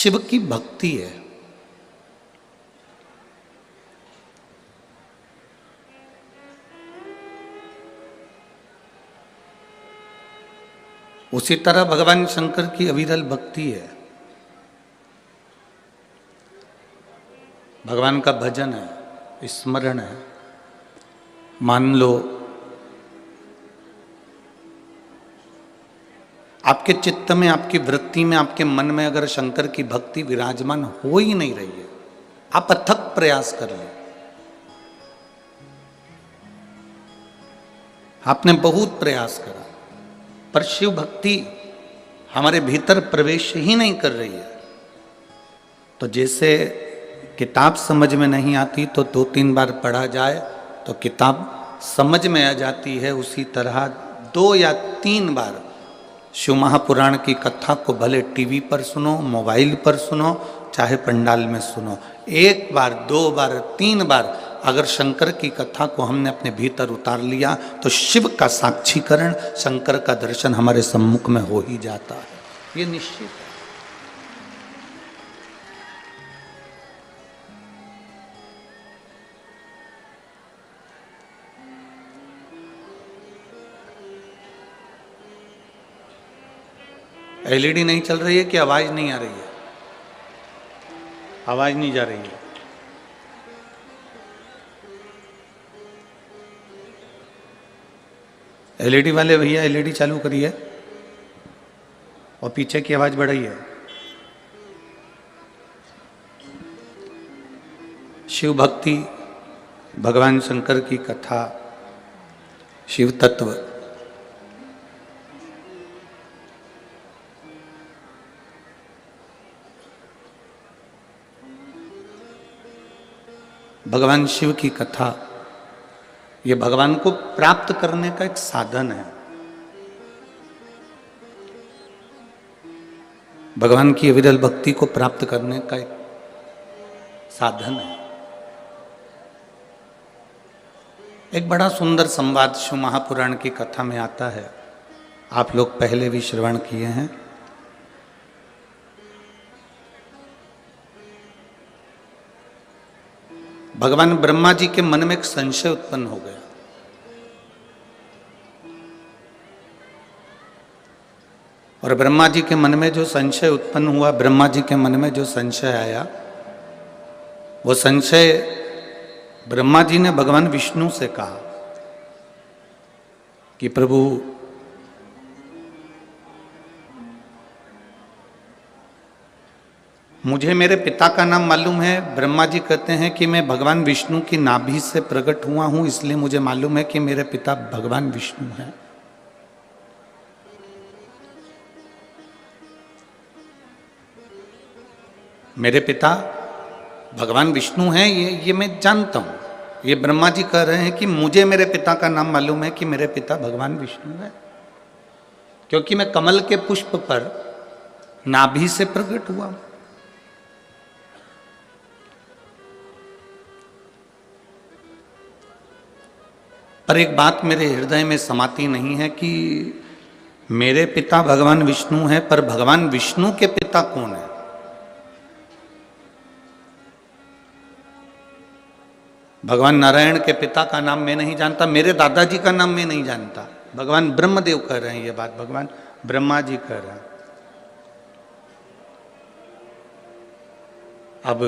शिव की भक्ति है। उसी तरह भगवान शंकर की अविरल भक्ति है, भगवान का भजन है, स्मरण है। मान लो आपके चित्त में, आपकी वृत्ति में, आपके मन में अगर शंकर की भक्ति विराजमान हो ही नहीं रही है, आप अथक प्रयास कर लें, आपने बहुत प्रयास करा पर शिव भक्ति हमारे भीतर प्रवेश ही नहीं कर रही है, तो जैसे किताब समझ में नहीं आती तो 2-3 बार पढ़ा जाए तो किताब समझ में आ जाती है, उसी तरह 2 या 3 बार शिव महापुराण की कथा को भले टीवी पर सुनो, मोबाइल पर सुनो, चाहे पंडाल में सुनो, 1 बार, 2 बार, 3 बार अगर शंकर की कथा को हमने अपने भीतर उतार लिया तो शिव का साक्षीकरण, शंकर का दर्शन हमारे सम्मुख में हो ही जाता है, ये निश्चित है। एलईडी नहीं चल रही है कि आवाज नहीं आ रही है? आवाज नहीं जा रही है। एलईडी वाले भैया एलईडी चालू करिए और पीछे की आवाज बढ़ाइए। शिव भक्ति, भगवान शंकर की कथा, शिव तत्व, भगवान शिव की कथा, ये भगवान को प्राप्त करने का एक साधन है। भगवान की अविरल भक्ति को प्राप्त करने का एक साधन है। एक बड़ा सुंदर संवाद शिव महापुराण की कथा में आता है, आप लोग पहले भी श्रवण किए हैं। भगवान ब्रह्मा जी के मन में एक संशय उत्पन्न हो गया। और ब्रह्मा जी के मन में जो संशय उत्पन्न हुआ, ब्रह्मा जी के मन में जो संशय आया, वो संशय ब्रह्मा जी ने भगवान विष्णु से कहा कि प्रभु, मुझे मेरे पिता का नाम मालूम है। ब्रह्मा जी कहते हैं कि मैं भगवान विष्णु की नाभि से प्रकट हुआ हूं, इसलिए मुझे मालूम है कि मेरे पिता भगवान विष्णु हैं। मेरे पिता भगवान विष्णु हैं, ये मैं जानता हूं। ये ब्रह्मा जी कह रहे हैं कि मुझे मेरे पिता का नाम मालूम है कि मेरे पिता भगवान विष्णु हैं, क्योंकि मैं कमल के पुष्प पर नाभि से प्रकट हुआ हूं। पर एक बात मेरे हृदय में समाती नहीं है कि मेरे पिता भगवान विष्णु हैं, पर भगवान विष्णु के पिता कौन है? भगवान नारायण के पिता का नाम मैं नहीं जानता, मेरे दादाजी का नाम मैं नहीं जानता। भगवान ब्रह्मदेव कह रहे हैं ये बात, भगवान ब्रह्मा जी कह रहे हैं। अब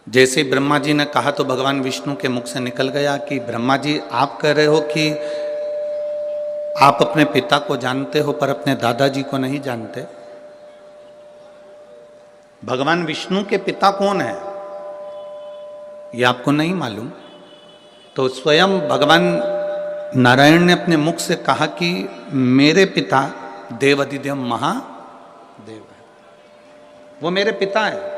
जैसे ब्रह्मा जी ने कहा तो भगवान विष्णु के मुख से निकल गया कि ब्रह्मा जी, आप कह रहे हो कि आप अपने पिता को जानते हो पर अपने दादाजी को नहीं जानते। भगवान विष्णु के पिता कौन है ये आपको नहीं मालूम। तो स्वयं भगवान नारायण ने अपने मुख से कहा कि मेरे पिता देवाधिदेव महादेव है, वो मेरे पिता है।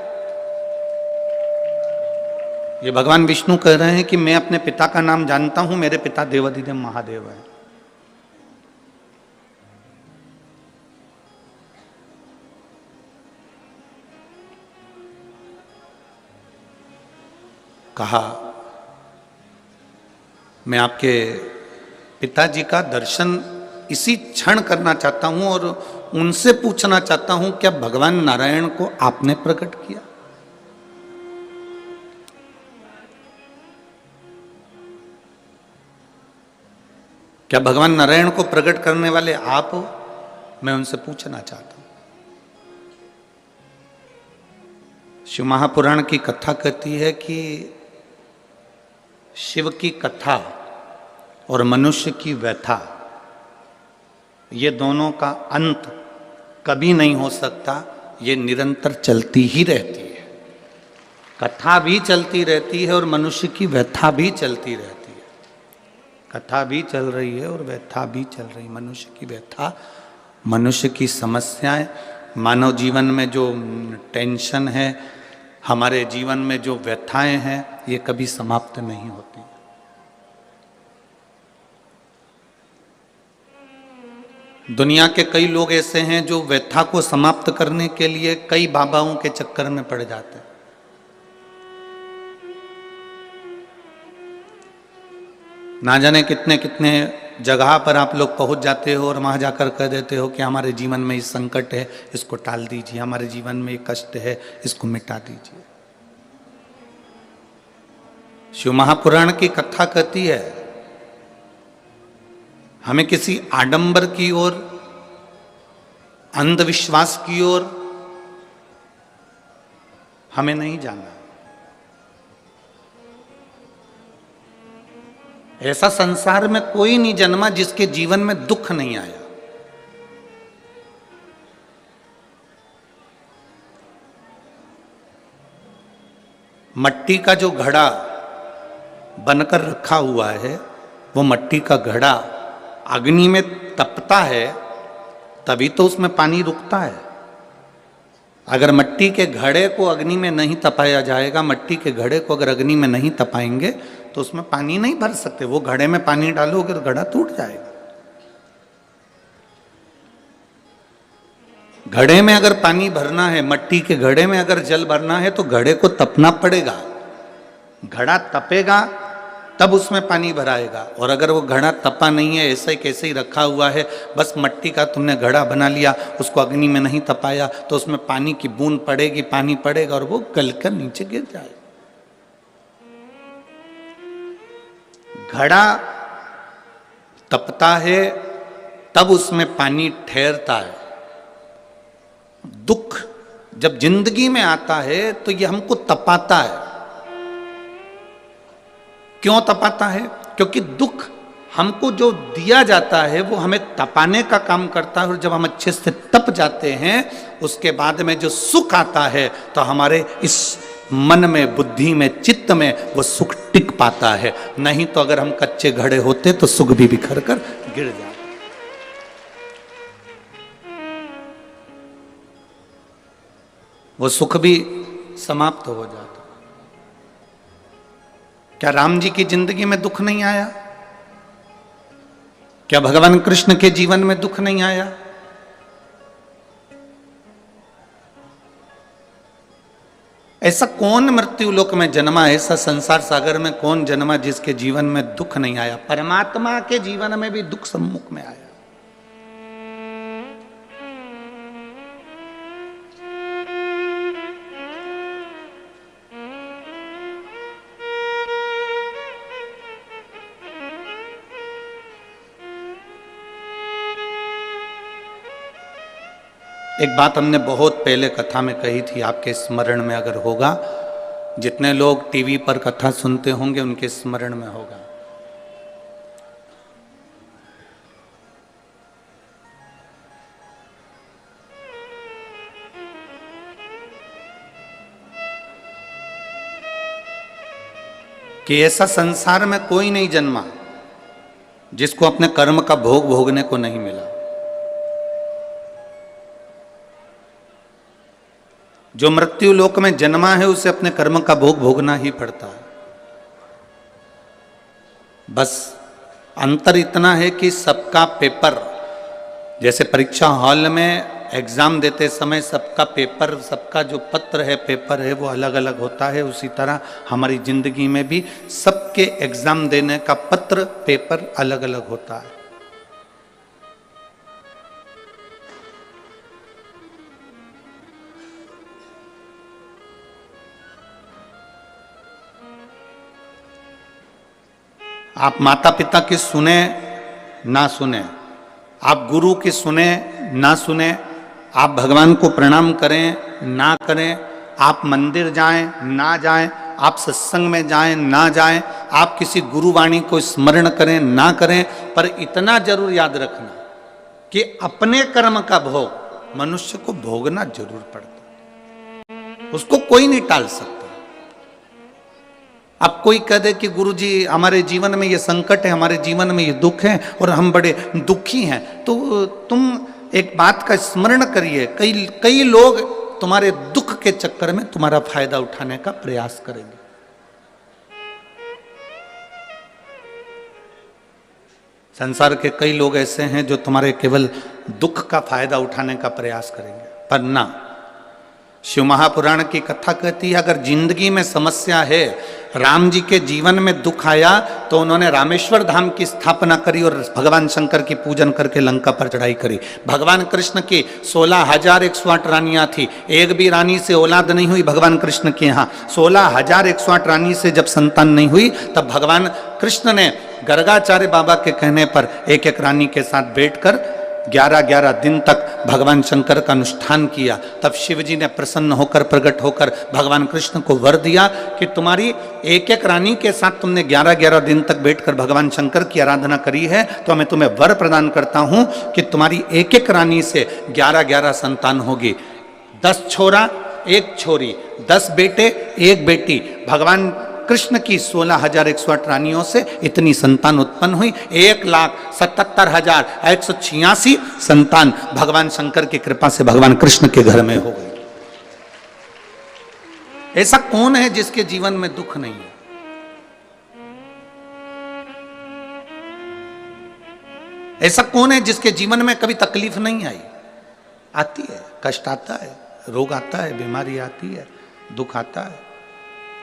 ये भगवान विष्णु कह रहे हैं कि मैं अपने पिता का नाम जानता हूं, मेरे पिता देवाधिदेव महादेव है। कहा, मैं आपके पिताजी का दर्शन इसी क्षण करना चाहता हूं और उनसे पूछना चाहता हूं, क्या भगवान नारायण को आपने प्रकट किया? क्या भगवान नारायण को प्रकट करने वाले आप हो? मैं उनसे पूछना चाहता हूं। शिव महापुराण की कथा कहती है कि शिव की कथा और मनुष्य की व्यथा, ये दोनों का अंत कभी नहीं हो सकता, ये निरंतर चलती ही रहती है। कथा भी चलती रहती है और मनुष्य की व्यथा भी चलती रहती है। कथा भी चल रही है और व्यथा भी चल रही। मनुष्य की व्यथा, मनुष्य की समस्याएं, मानव जीवन में जो टेंशन है, हमारे जीवन में जो व्यथाएं हैं, ये कभी समाप्त नहीं होती। दुनिया के कई लोग ऐसे हैं जो व्यथा को समाप्त करने के लिए कई बाबाओं के चक्कर में पड़ जाते हैं। ना जाने कितने कितने जगह पर आप लोग पहुंच जाते हो और वहां जाकर कह देते हो कि हमारे जीवन में ये संकट है, इसको टाल दीजिए, हमारे जीवन में ये कष्ट है, इसको मिटा दीजिए। शिव महापुराण की कथा कहती है, हमें किसी आडंबर की ओर, अंधविश्वास की ओर हमें नहीं जाना। ऐसा संसार में कोई नहीं जन्मा जिसके जीवन में दुख नहीं आया। मट्टी का जो घड़ा बनकर रखा हुआ है, वो मट्टी का घड़ा अग्नि में तपता है तभी तो उसमें पानी रुकता है। अगर मट्टी के घड़े को अग्नि में नहीं तपाया जाएगा, मट्टी के घड़े को अगर अग्नि में नहीं तपाएंगे तो उसमें पानी नहीं भर सकते। वो घड़े में पानी डालोगे तो घड़ा टूट जाएगा। घड़े में अगर पानी भरना है, मट्टी के घड़े में अगर जल भरना है तो घड़े को तपना पड़ेगा। घड़ा तपेगा तब उसमें पानी भराएगा। और अगर वो घड़ा तपा नहीं है, ऐसे ही कैसे ही रखा हुआ है, बस मट्टी का तुमने घड़ा बना लिया, उसको अग्नि में नहीं तपाया, तो उसमें पानी की बूंद पड़ेगी, पानी पड़ेगा और वो गलकर नीचे गिर जाएगा। घड़ा तपता है तब उसमें पानी ठहरता है। दुख जब जिंदगी में आता है तो ये हमको तपाता है। क्यों तपाता है? क्योंकि दुख हमको जो दिया जाता है वो हमें तपाने का काम करता है। और जब हम अच्छे से तप जाते हैं, उसके बाद में जो सुख आता है तो हमारे इस मन में, बुद्धि में, चित्त में वो सुख टिक पाता है। नहीं तो अगर हम कच्चे घड़े होते तो सुख भी बिखर कर गिर जाता। वो सुख भी समाप्त हो जाता। क्या राम जी की जिंदगी में दुख नहीं आया? क्या भगवान कृष्ण के जीवन में दुख नहीं आया? ऐसा कौन मृत्यु लोक में जन्मा, ऐसा संसार सागर में कौन जन्मा जिसके जीवन में दुख नहीं आया? परमात्मा के जीवन में भी दुख सम्मुख में आया। एक बात हमने बहुत पहले कथा में कही थी, आपके स्मरण में अगर होगा, जितने लोग टीवी पर कथा सुनते होंगे उनके स्मरण में होगा। कि ऐसा संसार में कोई नहीं जन्मा जिसको अपने कर्म का भोग भोगने को नहीं मिला। जो मृत्यु लोक में जन्मा है उसे अपने कर्म का भोग भोगना ही पड़ता है। बस अंतर इतना है कि सबका पेपर, जैसे परीक्षा हॉल में एग्जाम देते समय सबका पेपर, सबका जो पत्र है, पेपर है, वो अलग अलग होता है, उसी तरह हमारी जिंदगी में भी सबके एग्जाम देने का पत्र, पेपर अलग अलग होता है। आप माता पिता की सुने ना सुने, आप गुरु की सुने ना सुने, आप भगवान को प्रणाम करें ना करें, आप मंदिर जाएं ना जाएं, आप सत्संग में जाएं ना जाएं, आप किसी गुरुवाणी को स्मरण करें ना करें, पर इतना जरूर याद रखना कि अपने कर्म का भोग मनुष्य को भोगना जरूर पड़ता, उसको कोई नहीं टाल सकता। अब कोई कह दे कि गुरुजी हमारे जीवन में ये संकट है, हमारे जीवन में ये दुख है और हम बड़े दुखी हैं, तो तुम एक बात का स्मरण करिए, कई लोग तुम्हारे दुख के चक्कर में तुम्हारा फायदा उठाने का प्रयास करेंगे। संसार के कई लोग ऐसे हैं जो तुम्हारे केवल दुख का फायदा उठाने का प्रयास करेंगे, पर ना, शिव महापुराण की कथा कहती है अगर जिंदगी में समस्या है, राम जी के जीवन में दुख आया तो उन्होंने रामेश्वर धाम की स्थापना करी और भगवान शंकर की पूजन करके लंका पर चढ़ाई करी। भगवान कृष्ण की 16,108 रानियां थी, एक भी रानी से औलाद नहीं हुई भगवान कृष्ण के यहाँ। 16,108 रानी से जब संतान नहीं हुई तब भगवान कृष्ण ने गर्गाचार्य बाबा के कहने पर एक एक रानी के साथ बैठकर 11-11 दिन तक भगवान शंकर का अनुष्ठान किया। तब शिव जी ने प्रसन्न होकर, प्रकट होकर भगवान कृष्ण को वर दिया कि तुम्हारी एक एक रानी के साथ तुमने 11-11 दिन तक बैठकर भगवान शंकर की आराधना करी है, तो मैं तुम्हें वर प्रदान करता हूं कि तुम्हारी एक एक रानी से 11-11 संतान होगी। 10 छोरा 1 छोरी, 10 बेटे 1 बेटी। भगवान कृष्ण की 16,108 रानियों से इतनी संतान उत्पन्न हुई। 1,77,186 संतान भगवान शंकर की कृपा से भगवान कृष्ण के घर में हो गई। ऐसा कौन है जिसके जीवन में दुख नहीं है? ऐसा कौन है जिसके जीवन में कभी तकलीफ नहीं आई? आती है, कष्ट आता है, रोग आता है, बीमारी आती है, दुख आता है,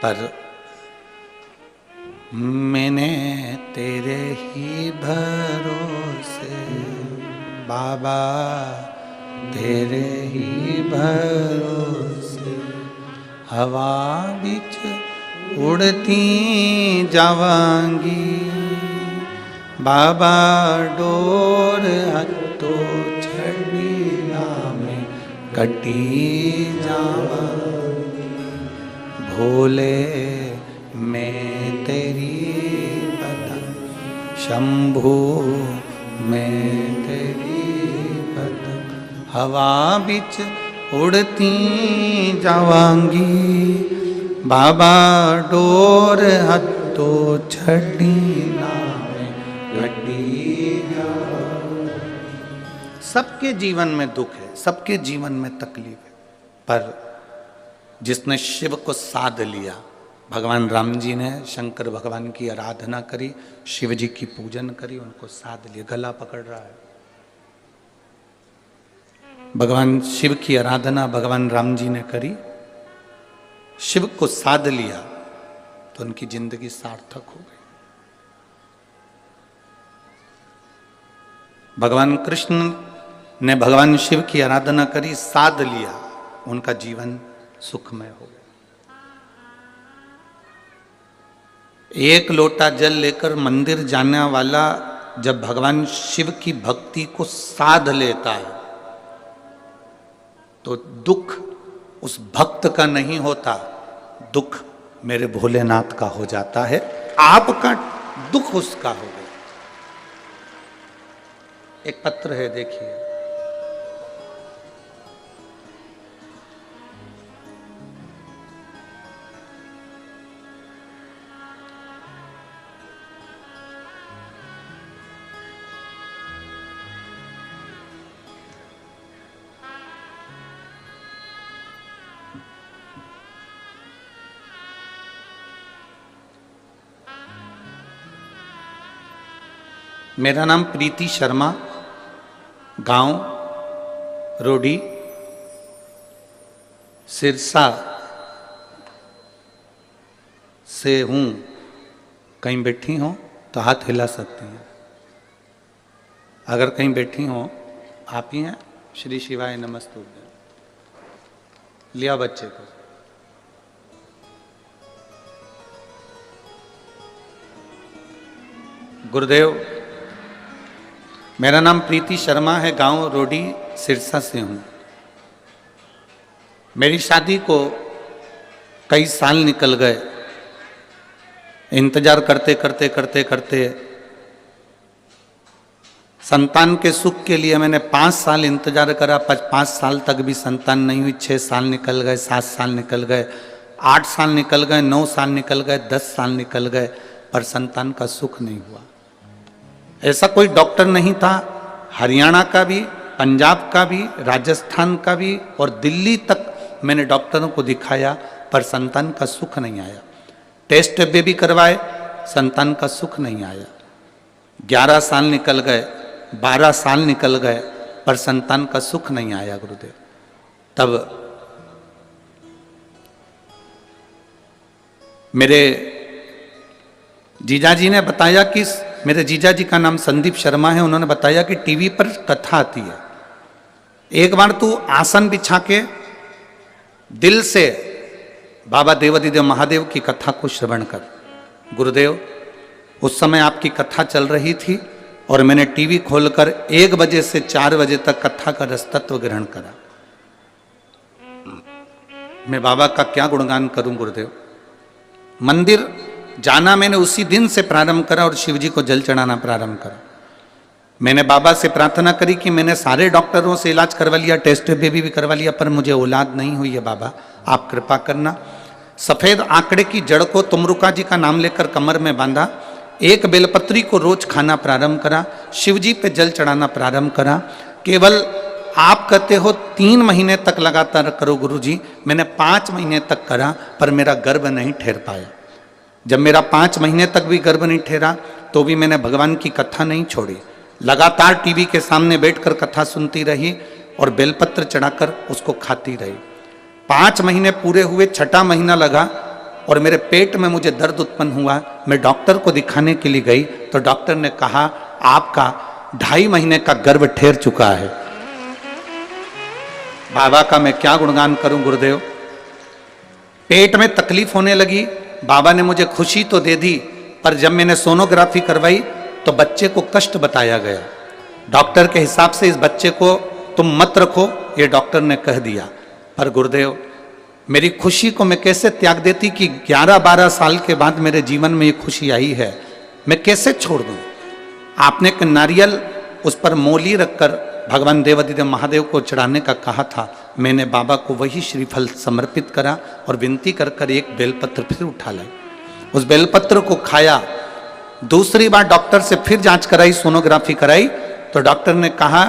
पर मैंने तेरे ही भरोसे बाबा, तेरे ही भरोसे हवा बिच उड़ती जावांगी, बाबा डोर हथो छड़ी में कटी जावांगी, भोले मैं तेरी बदन, शंभू मैं तेरी बदन, हवा बिच उड़ती जावांगी, बाबा डोर हथो छड़ी में कटी जावांगी। सबके जीवन में दुख है, सबके जीवन में तकलीफ है, पर जिसने शिव को साध लिया, भगवान राम जी ने शंकर भगवान की आराधना करी, शिव जी की पूजन करी, उनको साध लिया, गला पकड़ रहा है। भगवान शिव की आराधना भगवान राम जी ने करी, शिव को साध लिया, तो उनकी जिंदगी सार्थक हो गई। भगवान कृष्ण ने भगवान शिव की आराधना करी, साध लिया, उनका जीवन सुखमय हो गया। एक लोटा जल लेकर मंदिर जाने वाला जब भगवान शिव की भक्ति को साध लेता है तो दुख उस भक्त का नहीं होता, दुख मेरे भोलेनाथ का हो जाता है, आपका दुख उसका हो गया। एक पत्र है, देखिए, मेरा नाम प्रीति शर्मा, गांव रोडी, सिरसा से हूं। कहीं बैठी हो तो हाथ हिला सकती हैं। अगर कहीं बैठी हो, आप ही हैं? श्री शिवाय नमस्तुभ्यं। लिया बच्चे को। गुरुदेव, मेरा नाम प्रीति शर्मा है, गांव रोडी सिरसा से हूं। मेरी शादी को कई साल निकल गए। इंतजार करते करते करते करते संतान के सुख के लिए मैंने 5 साल इंतजार करा। 5 साल तक भी संतान नहीं हुई। 6 साल निकल गए, 7 साल निकल गए, 8 साल निकल गए, 9 साल निकल गए, 10 साल निकल गए, पर संतान का सुख नहीं हुआ। ऐसा कोई डॉक्टर नहीं था, हरियाणा का भी, पंजाब का भी, राजस्थान का भी और दिल्ली तक मैंने डॉक्टरों को दिखाया, पर संतान का सुख नहीं आया। टेस्ट भी करवाए, संतान का सुख नहीं आया। 11 साल निकल गए, 12 साल निकल गए, पर संतान का सुख नहीं आया गुरुदेव। तब मेरे जीजाजी ने बताया कि, मेरे जीजाजी का नाम संदीप शर्मा है, उन्होंने बताया कि टीवी पर कथा आती है, एक बार तू आसन बिछा के दिल से बाबा देवादिदेव महादेव की कथा को श्रवण कर। गुरुदेव, उस समय आपकी कथा चल रही थी और मैंने टीवी खोलकर 1 बजे से 4 बजे तक कथा का रसतत्व ग्रहण करा। मैं बाबा का क्या गुणगान करूं गुरुदेव। मंदिर जाना मैंने उसी दिन से प्रारंभ करा और शिव जी को जल चढ़ाना प्रारंभ करा। मैंने बाबा से प्रार्थना करी कि मैंने सारे डॉक्टरों से इलाज करवा लिया, टेस्ट बेबी भी करवा लिया, पर मुझे औलाद नहीं हुई है। बाबा आप कृपा करना। सफेद आंकड़े की जड़ को तुमरुका जी का नाम लेकर कमर में बांधा, एक बेलपत्री को रोज खाना प्रारंभ करा, शिव जी पे जल चढ़ाना प्रारंभ करा। केवल आप कहते हो 3 महीने तक लगातार करो गुरुजी, मैंने 5 महीने तक करा, पर मेरा गर्भ नहीं ठहर पाया। जब मेरा 5 महीने तक भी गर्भ नहीं ठहरा तो भी मैंने भगवान की कथा नहीं छोड़ी। लगातार टीवी के सामने बैठकर कथा सुनती रही और बेलपत्र चढ़ाकर उसको खाती रही। 5 महीने पूरे हुए, 6ठा महीना लगा और मेरे पेट में मुझे दर्द उत्पन्न हुआ। मैं डॉक्टर को दिखाने के लिए गई तो डॉक्टर ने कहा आपका 2.5 महीने का गर्भ ठहर चुका है। बाबा का मैं क्या गुणगान करूं गुरुदेव। पेट में तकलीफ होने लगी, बाबा ने मुझे खुशी तो दे दी, पर जब मैंने सोनोग्राफी करवाई तो बच्चे को कष्ट बताया गया। डॉक्टर के हिसाब से इस बच्चे को तुम मत रखो, ये डॉक्टर ने कह दिया। पर गुरुदेव, मेरी खुशी को मैं कैसे त्याग देती कि 11-12 साल के बाद मेरे जीवन में ये खुशी आई है, मैं कैसे छोड़ दूं। आपने एक नारियल उस पर मोली रखकर भगवान देवादिदेव महादेव को चढ़ाने का कहा था। मैंने बाबा को वही श्रीफल समर्पित करा और विनती कर कर एक बेलपत्र फिर उठा लाई। उस बेलपत्र को खाया। दूसरी बार डॉक्टर से फिर जांच कराई, सोनोग्राफी कराई, तो डॉक्टर ने कहा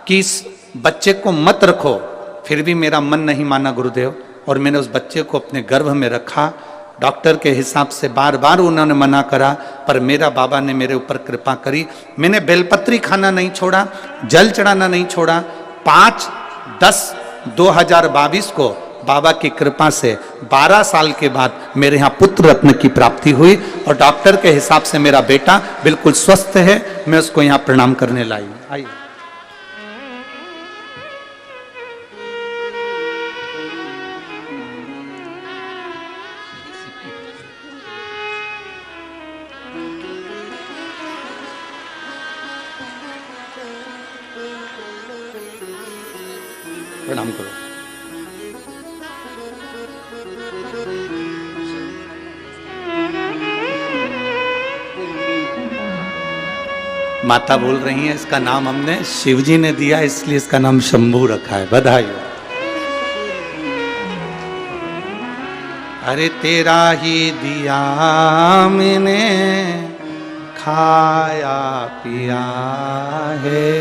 कि इस बच्चे को मत रखो। फिर भी मेरा मन नहीं माना गुरुदेव, और मैंने उस बच्चे को अपने गर्भ में रखा। डॉक्टर के हिसाब से बार बार उन्होंने मना करा, पर मेरा बाबा ने मेरे ऊपर कृपा करी। मैंने बेलपत्री खाना नहीं छोड़ा, जल चढ़ाना नहीं छोड़ा। 5/10/2022 को बाबा की कृपा से 12 साल के बाद मेरे यहाँ पुत्र रत्न की प्राप्ति हुई और डॉक्टर के हिसाब से मेरा बेटा बिल्कुल स्वस्थ है। मैं उसको यहाँ प्रणाम करने लाई हूँ। आइए। प्रणाम करो। माता बोल रही है इसका नाम हमने शिवजी ने दिया, इसलिए इसका नाम शंभू रखा है। बधाई हो। अरे तेरा ही दिया मैंने खाया पिया है,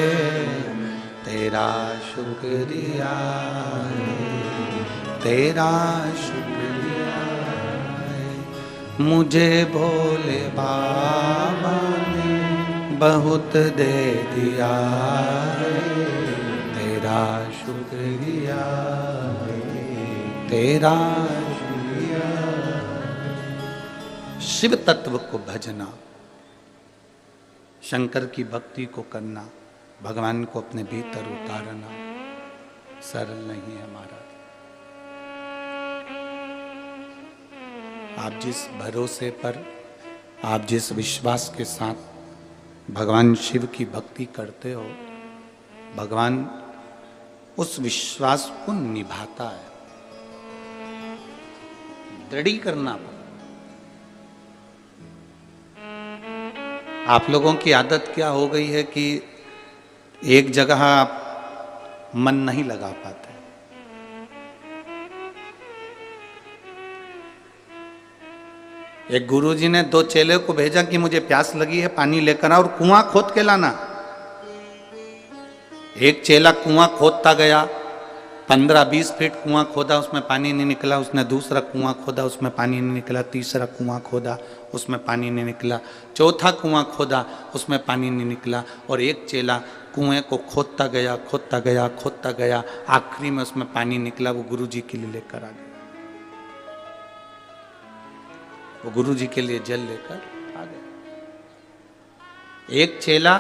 तेरा शुक्रिया है, तेरा शुक्रिया है। मुझे भोले बाबा ने बहुत दे दिया है, तेरा शुक्रिया है, तेरा शुक्रिया। शिव तत्व को भजना, शंकर की भक्ति को करना, भगवान को अपने भीतर उतारना सरल नहीं है महाराज। आप जिस भरोसे पर, आप जिस विश्वास के साथ भगवान शिव की भक्ति करते हो, भगवान उस विश्वास को निभाता है, दृढ़ करना पड़ता। आप लोगों की आदत क्या हो गई है कि एक जगह आप मन नहीं लगा पाते। एक गुरुजी ने 2 चेले को भेजा कि मुझे प्यास लगी है, पानी लेकर आ और कुआं खोद के लाना। एक चेला कुआं खोदता गया, 15-20 फीट कुआं खोदा, उसमें पानी नहीं निकला। उसने दूसरा कुआं खोदा, उसमें पानी नहीं निकला। तीसरा कुआं खोदा, उसमें पानी नहीं निकला। चौथा कुआं खोदा, उसमें पानी नहीं निकला। और एक चेला कुएं को खोदता गया, खोदता गया, खोदता गया, आखिरी में उसमें पानी निकला। वो गुरुजी के लिए लेकर आ गया, वो गुरुजी के लिए जल लेकर आ गया। एक चेला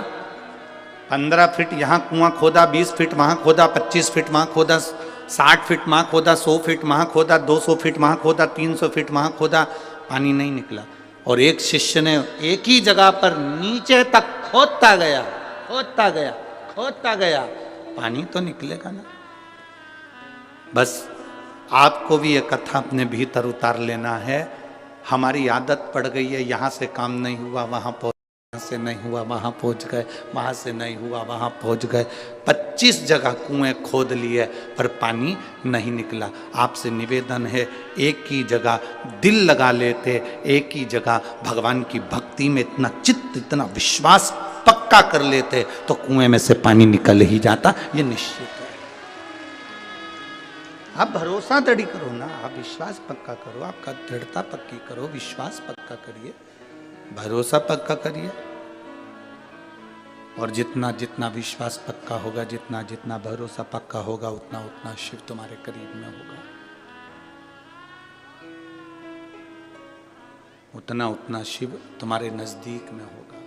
15 फीट यहाँ कुआं खोदा, 20 फीट वहां खोदा, 25 फीट वहां खोदा, 60 फीट वहां खोदा, 100 फीट वहां खोदा, 200 फीट वहां खोदा, 300 फीट वहां खोदा, पानी नहीं निकला। और एक शिष्य ने एक ही जगह पर नीचे तक खोदता गया, खोदता गया, खोदता गया, पानी तो निकलेगा ना। बस आपको भी ये कथा अपने भीतर उतार लेना है। हमारी आदत पड़ गई है, यहाँ से काम नहीं हुआ वहाँ पहुँच, यहाँ से नहीं हुआ वहाँ पहुँच गए, वहाँ से नहीं हुआ वहाँ पहुँच गए। 25 जगह कुएं खोद लिए पर पानी नहीं निकला। आपसे निवेदन है, एक ही जगह दिल लगा लेते, एक ही जगह भगवान की भक्ति में इतना चित्त, इतना विश्वास पक्का कर लेते तो कुएं में से पानी निकल ही जाता, ये निश्चित है। आप भरोसा दृढ़ करो ना, आप विश्वास पक्का करो, आपका दृढ़ता पक्की करो, विश्वास पक्का करिए, भरोसा पक्का करिए। और जितना जितना विश्वास पक्का होगा, जितना जितना भरोसा पक्का होगा, उतना उतना शिव तुम्हारे करीब में होगा, उतना उतना शिव तुम्हारे नजदीक में होगा।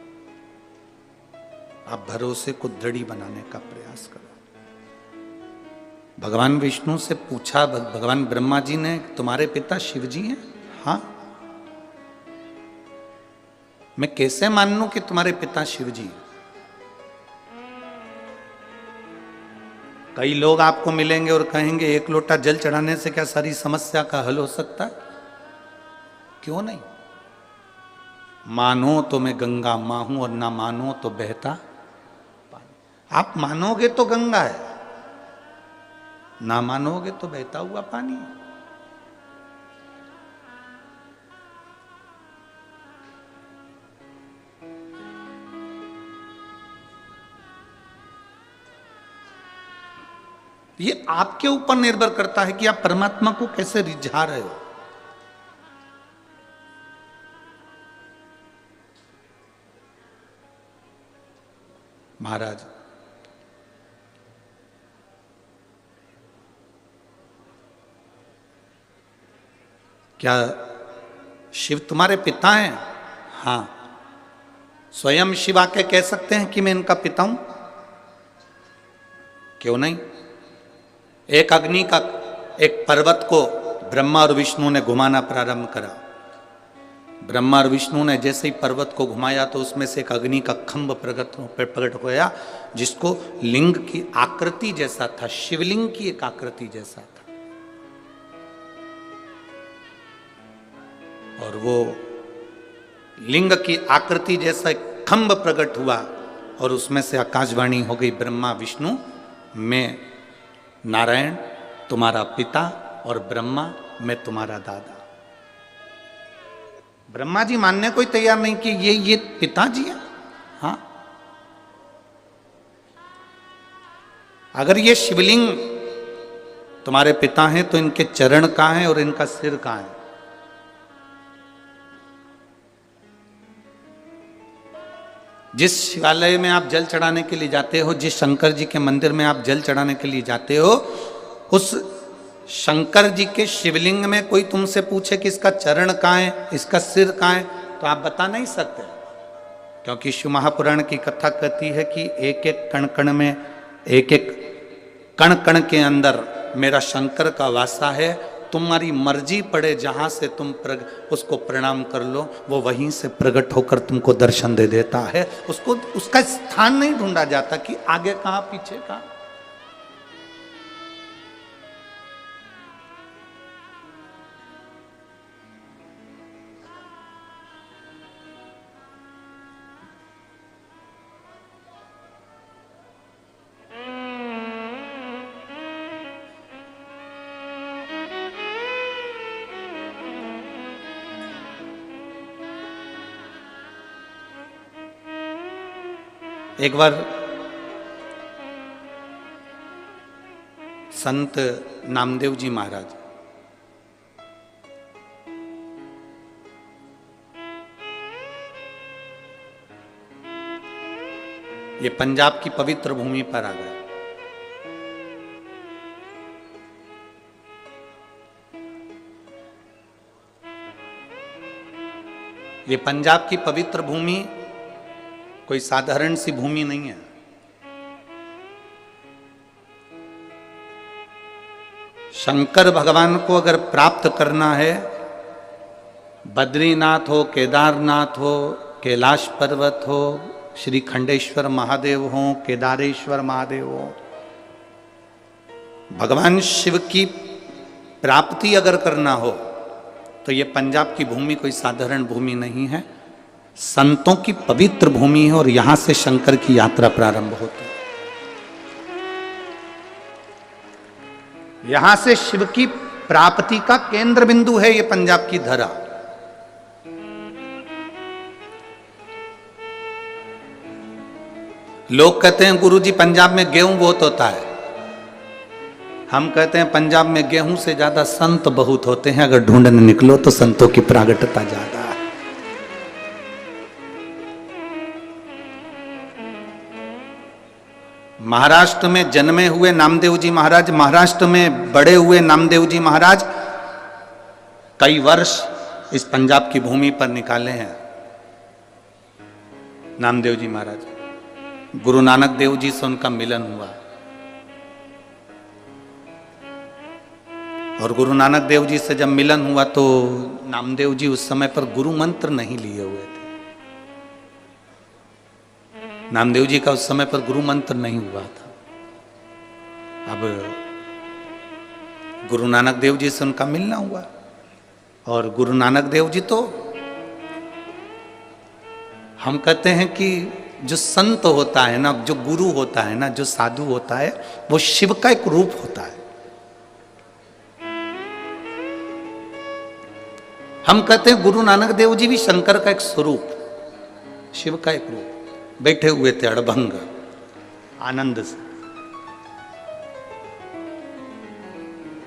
आप भरोसे को दृढ़ बनाने का प्रयास करो। भगवान विष्णु से पूछा, भगवान ब्रह्मा जी ने, तुम्हारे पिता शिव जी हैं? हाँ। मैं कैसे मान लूं कि तुम्हारे पिता शिव जी हैं? कई लोग आपको मिलेंगे और कहेंगे एक लोटा जल चढ़ाने से क्या सारी समस्या का हल हो सकता है? क्यों नहीं? मानो तो मैं गंगा मां हूं और ना मानो तो बहता पानी। आप मानोगे तो गंगा है, ना मानोगे तो बहता हुआ पानी है। ये आपके ऊपर निर्भर करता है कि आप परमात्मा को कैसे रिझा रहे हो। महाराज, क्या शिव तुम्हारे पिता हैं? हाँ। स्वयं शिव आके कह सकते हैं कि मैं इनका पिता हूं? क्यों नहीं? एक अग्नि का, एक पर्वत को ब्रह्मा और विष्णु ने घुमाना प्रारंभ करा। ब्रह्मा और विष्णु ने जैसे ही पर्वत को घुमाया तो उसमें से एक अग्नि का खंभ प्रकट होया, जिसको लिंग की आकृति जैसा था, शिवलिंग की एक आकृति जैसा था। और वो लिंग की आकृति जैसा खंभ प्रकट हुआ और उसमें से आकाशवाणी हो गई, ब्रह्मा विष्णु, मैं नारायण तुम्हारा पिता और ब्रह्मा मैं तुम्हारा दादा। ब्रह्मा जी मानने को ही तैयार नहीं कि ये पिताजी है। हाँ, अगर ये शिवलिंग तुम्हारे पिता हैं तो इनके चरण कहां हैं और इनका सिर कहां है? जिस शिवालय में आप जल चढ़ाने के लिए जाते हो, जिस शंकर जी के मंदिर में आप जल चढ़ाने के लिए जाते हो, उस शंकर जी के शिवलिंग में कोई तुमसे पूछे कि इसका चरण कहाँ है, इसका सिर कहाँ है, तो आप बता नहीं सकते, क्योंकि शिव महापुराण की कथा कहती है कि एक एक कण कण में, एक एक कण कण के अंदर मेरा शंकर का वासा है तुम्हारी मर्जी पड़े जहां से तुम उसको प्रणाम कर लो, वो वहीं से प्रकट होकर तुमको दर्शन दे देता है। उसको उसका स्थान नहीं ढूंढा जाता कि आगे कहां पीछे कहां। एक बार संत नामदेव जी महाराज ये पंजाब की पवित्र भूमि पर आ गए। ये पंजाब की पवित्र भूमि कोई साधारण सी भूमि नहीं है। शंकर भगवान को अगर प्राप्त करना है, बद्रीनाथ हो, केदारनाथ हो, कैलाश पर्वत हो, श्री खंडेश्वर महादेव हो, केदारेश्वर महादेव हो, भगवान शिव की प्राप्ति अगर करना हो तो ये पंजाब की भूमि कोई साधारण भूमि नहीं है, संतों की पवित्र भूमि है और यहां से शंकर की यात्रा प्रारंभ होती है। यहां से शिव की प्राप्ति का केंद्र बिंदु है ये पंजाब की धरा। लोग कहते हैं गुरुजी पंजाब में गेहूं बहुत होता है। हम कहते हैं पंजाब में गेहूं से ज्यादा संत बहुत होते हैं। अगर ढूंढने निकलो तो संतों की प्रागट्यता ज्यादा है। महाराष्ट्र में जन्मे हुए नामदेव जी महाराज, महाराष्ट्र में बड़े हुए नामदेव जी महाराज कई वर्ष इस पंजाब की भूमि पर निकाले हैं। नामदेव जी महाराज, गुरु नानक देव जी से उनका मिलन हुआ और गुरु नानक देव जी से जब मिलन हुआ तो नामदेव जी उस समय पर गुरु मंत्र नहीं लिए हुए थे। नामदेव जी का उस समय पर गुरु मंत्र नहीं हुआ था। अब गुरु नानक देव जी से उनका मिलना हुआ और गुरु नानक देव जी तो हम कहते हैं कि जो संत होता है ना, जो गुरु होता है ना, जो साधु होता है, वो शिव का एक रूप होता है। हम कहते हैं गुरु नानक देव जी भी शंकर का एक स्वरूप, शिव का एक रूप। बैठे हुए थे अड़भंग आनंद से।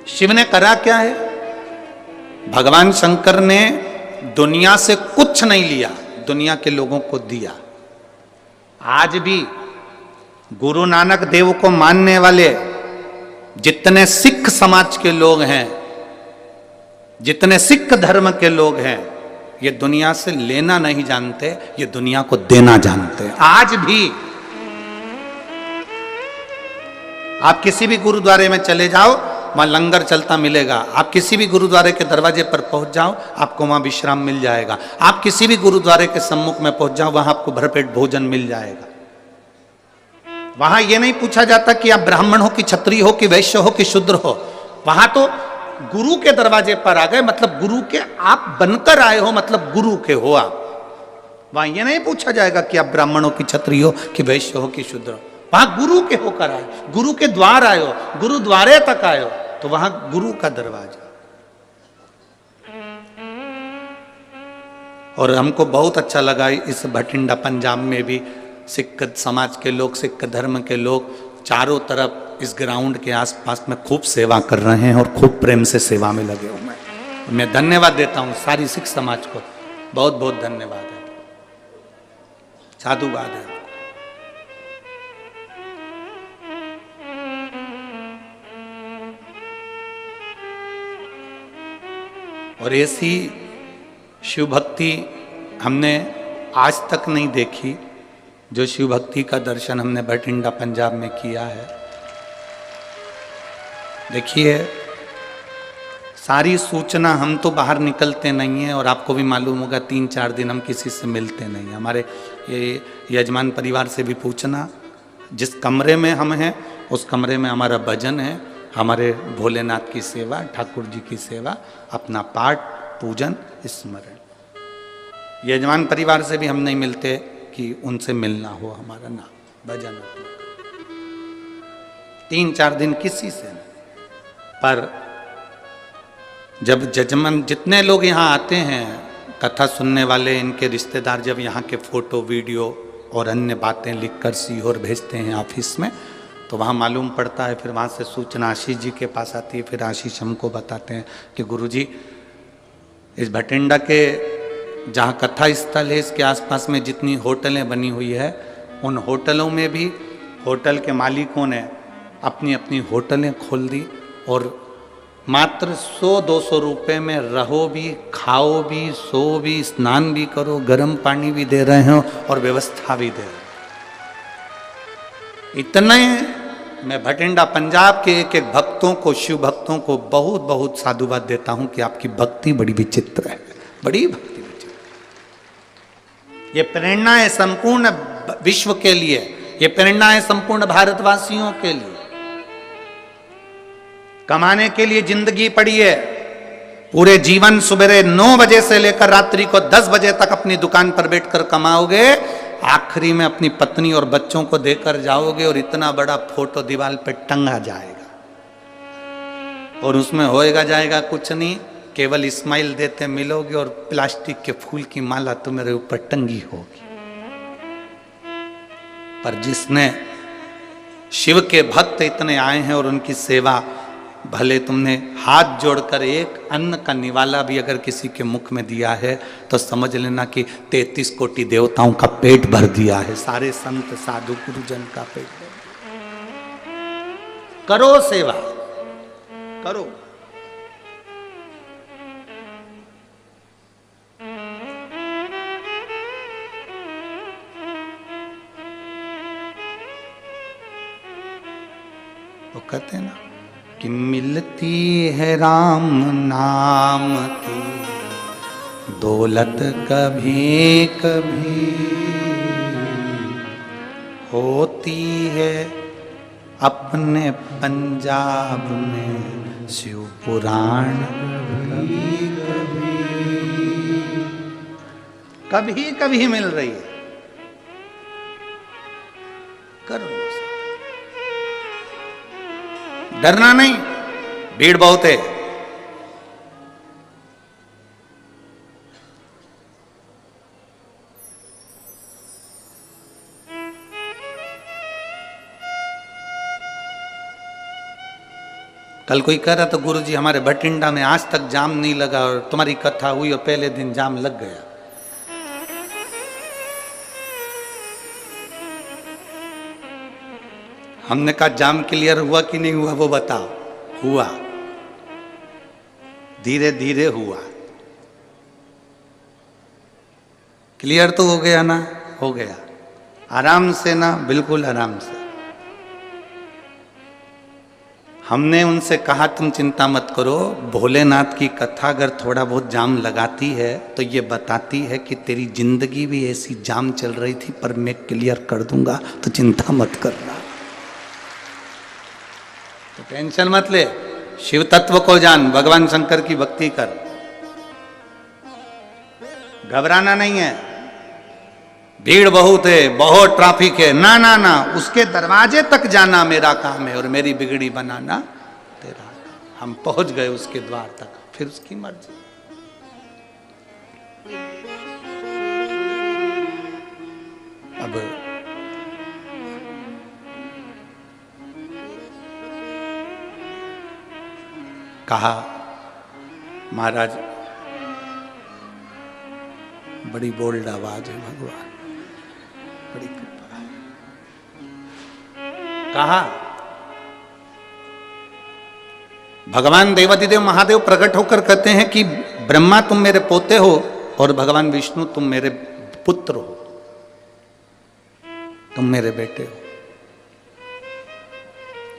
शिव ने करा क्या है? भगवान शंकर ने दुनिया से कुछ नहीं लिया, दुनिया के लोगों को दिया। आज भी गुरु नानक देव को मानने वाले जितने सिख समाज के लोग हैं, जितने सिख धर्म के लोग हैं, ये दुनिया से लेना नहीं जानते, ये दुनिया को देना जानते हैं। आज भी आप किसी भी गुरुद्वारे में चले जाओ, वहां लंगर चलता मिलेगा। आप किसी भी गुरुद्वारे के दरवाजे पर पहुंच जाओ, आपको वहां विश्राम मिल जाएगा। आप किसी भी गुरुद्वारे के सम्मुख में पहुंच जाओ, वहां आपको भरपेट भोजन मिल जाएगा। वहां यह नहीं पूछा जाता कि आप ब्राह्मण हो कि क्षत्रिय हो कि वैश्य हो कि शूद्र हो। वहां तो गुरु के दरवाजे पर आ गए, मतलब गुरु के आप बनकर आए हो, मतलब गुरु के हो आप। वहां यह नहीं पूछा जाएगा कि आप ब्राह्मण हो कि क्षत्रिय हो कि वैश्य हो कि शूद्र हो। वहां गुरु के होकर आए, गुरु के द्वार आए हो, गुरुद्वारे तक आए हो, तो वहां गुरु का दरवाजा। और हमको बहुत अच्छा लगा इस भटिंडा पंजाब में भी सिख समाज के लोग, सिख धर्म के लोग चारों तरफ इस ग्राउंड के आसपास में खूब सेवा कर रहे हैं और खूब प्रेम से सेवा में लगे हुए हैं। मैं धन्यवाद देता हूं सारी सिख समाज को, बहुत बहुत धन्यवाद है, साधुवाद है। और ऐसी शिव भक्ति हमने आज तक नहीं देखी जो शिव भक्ति का दर्शन हमने भटिंडा पंजाब में किया है। देखिए सारी सूचना, हम तो बाहर निकलते नहीं हैं और आपको भी मालूम होगा 3-4 दिन हम किसी से मिलते नहीं हैं। हमारे ये यजमान परिवार से भी पूछना, जिस कमरे में हम हैं उस कमरे में हमारा भजन है, हमारे भोलेनाथ की सेवा, ठाकुर जी की सेवा, अपना पाठ पूजन स्मरण। यजमान परिवार से भी हम नहीं मिलते कि उनसे मिलना हो हमारा, ना भजन अपना 3-4 दिन किसी से नहीं। पर जब जजमान जितने लोग यहाँ आते हैं कथा सुनने वाले, इनके रिश्तेदार जब यहाँ के फोटो वीडियो और अन्य बातें लिखकर सीहोर भेजते हैं ऑफिस में, तो वहाँ मालूम पड़ता है, फिर वहाँ से सूचना आशीष जी के पास आती है, फिर आशीष हमको बताते हैं कि गुरुजी इस भटिंडा के जहाँ कथा स्थल है इसके आसपास में जितनी होटलें बनी हुई है, उन होटलों में भी होटल के मालिकों ने अपनी अपनी होटलें खोल दी और मात्र 100-200 रुपये में रहो भी, खाओ भी, सो भी, स्नान भी करो, गर्म पानी भी दे रहे हो और व्यवस्था भी दे रहे हो। इतने मैं भटिंडा पंजाब के एक एक भक्तों को, शिव भक्तों को बहुत बहुत साधुवाद देता हूं कि आपकी भक्ति बड़ी विचित्र है, बड़ी भक्ति विचित्र। ये प्रेरणा है संपूर्ण विश्व के लिए, ये प्रेरणा है संपूर्ण भारतवासियों के लिए। कमाने के लिए जिंदगी पड़ी है, पूरे जीवन सुबह 9 बजे से लेकर रात्रि को 10 बजे तक अपनी दुकान पर बैठकर कमाओगे, आखिरी में अपनी पत्नी और बच्चों को देकर जाओगे और इतना बड़ा फोटो दीवार पे टंगा जाएगा और उसमें होएगा जाएगा कुछ नहीं, केवल इस्माइल देते मिलोगे और प्लास्टिक के फूल की माला तुम्हारे ऊपर टंगी होगी। पर जिसने शिव के भक्त इतने आए हैं और उनकी सेवा, भले तुमने हाथ जोड़कर एक अन्न का निवाला भी अगर किसी के मुख में दिया है तो समझ लेना कि 33 कोटि देवताओं का पेट भर दिया है, सारे संत साधु गुरुजन का पेट भर। करो सेवा, करो। वो कहते हैं ना कि मिलती है राम नाम की दौलत कभी कभी, होती है अपने पंजाब में शिव पुराण कभी कभी मिल रही है। करो, डरना नहीं, भीड़ बहुत है। कल कोई कह रहा था गुरुजी हमारे भटिंडा में आज तक जाम नहीं लगा और तुम्हारी कथा हुई और पहले दिन जाम लग गया। हमने कहा जाम क्लियर हुआ कि नहीं हुआ वो बताओ। हुआ, धीरे धीरे हुआ। क्लियर तो हो गया ना? हो गया। आराम से ना, बिल्कुल आराम से। हमने उनसे कहा तुम चिंता मत करो, भोलेनाथ की कथा अगर थोड़ा बहुत जाम लगाती है तो ये बताती है कि तेरी जिंदगी भी ऐसी जाम चल रही थी पर मैं क्लियर कर दूंगा, तो चिंता मत करना, तो टेंशन मत ले। शिव तत्व को जान, भगवान शंकर की भक्ति कर, घबराना नहीं है। भीड़ बहुत है, बहुत ट्रैफिक है, ना ना ना, उसके दरवाजे तक जाना मेरा काम है और मेरी बिगड़ी बनाना तेरा काम। हम पहुंच गए उसके द्वार तक, फिर उसकी मर्जी। अब कहा महाराज बड़ी बोल्ड आवाज है, भगवान बड़ी कृपा है। कहा भगवान देवाधिदेव महादेव प्रकट होकर कहते हैं कि ब्रह्मा तुम मेरे पोते हो और भगवान विष्णु तुम मेरे पुत्र हो, तुम मेरे बेटे हो।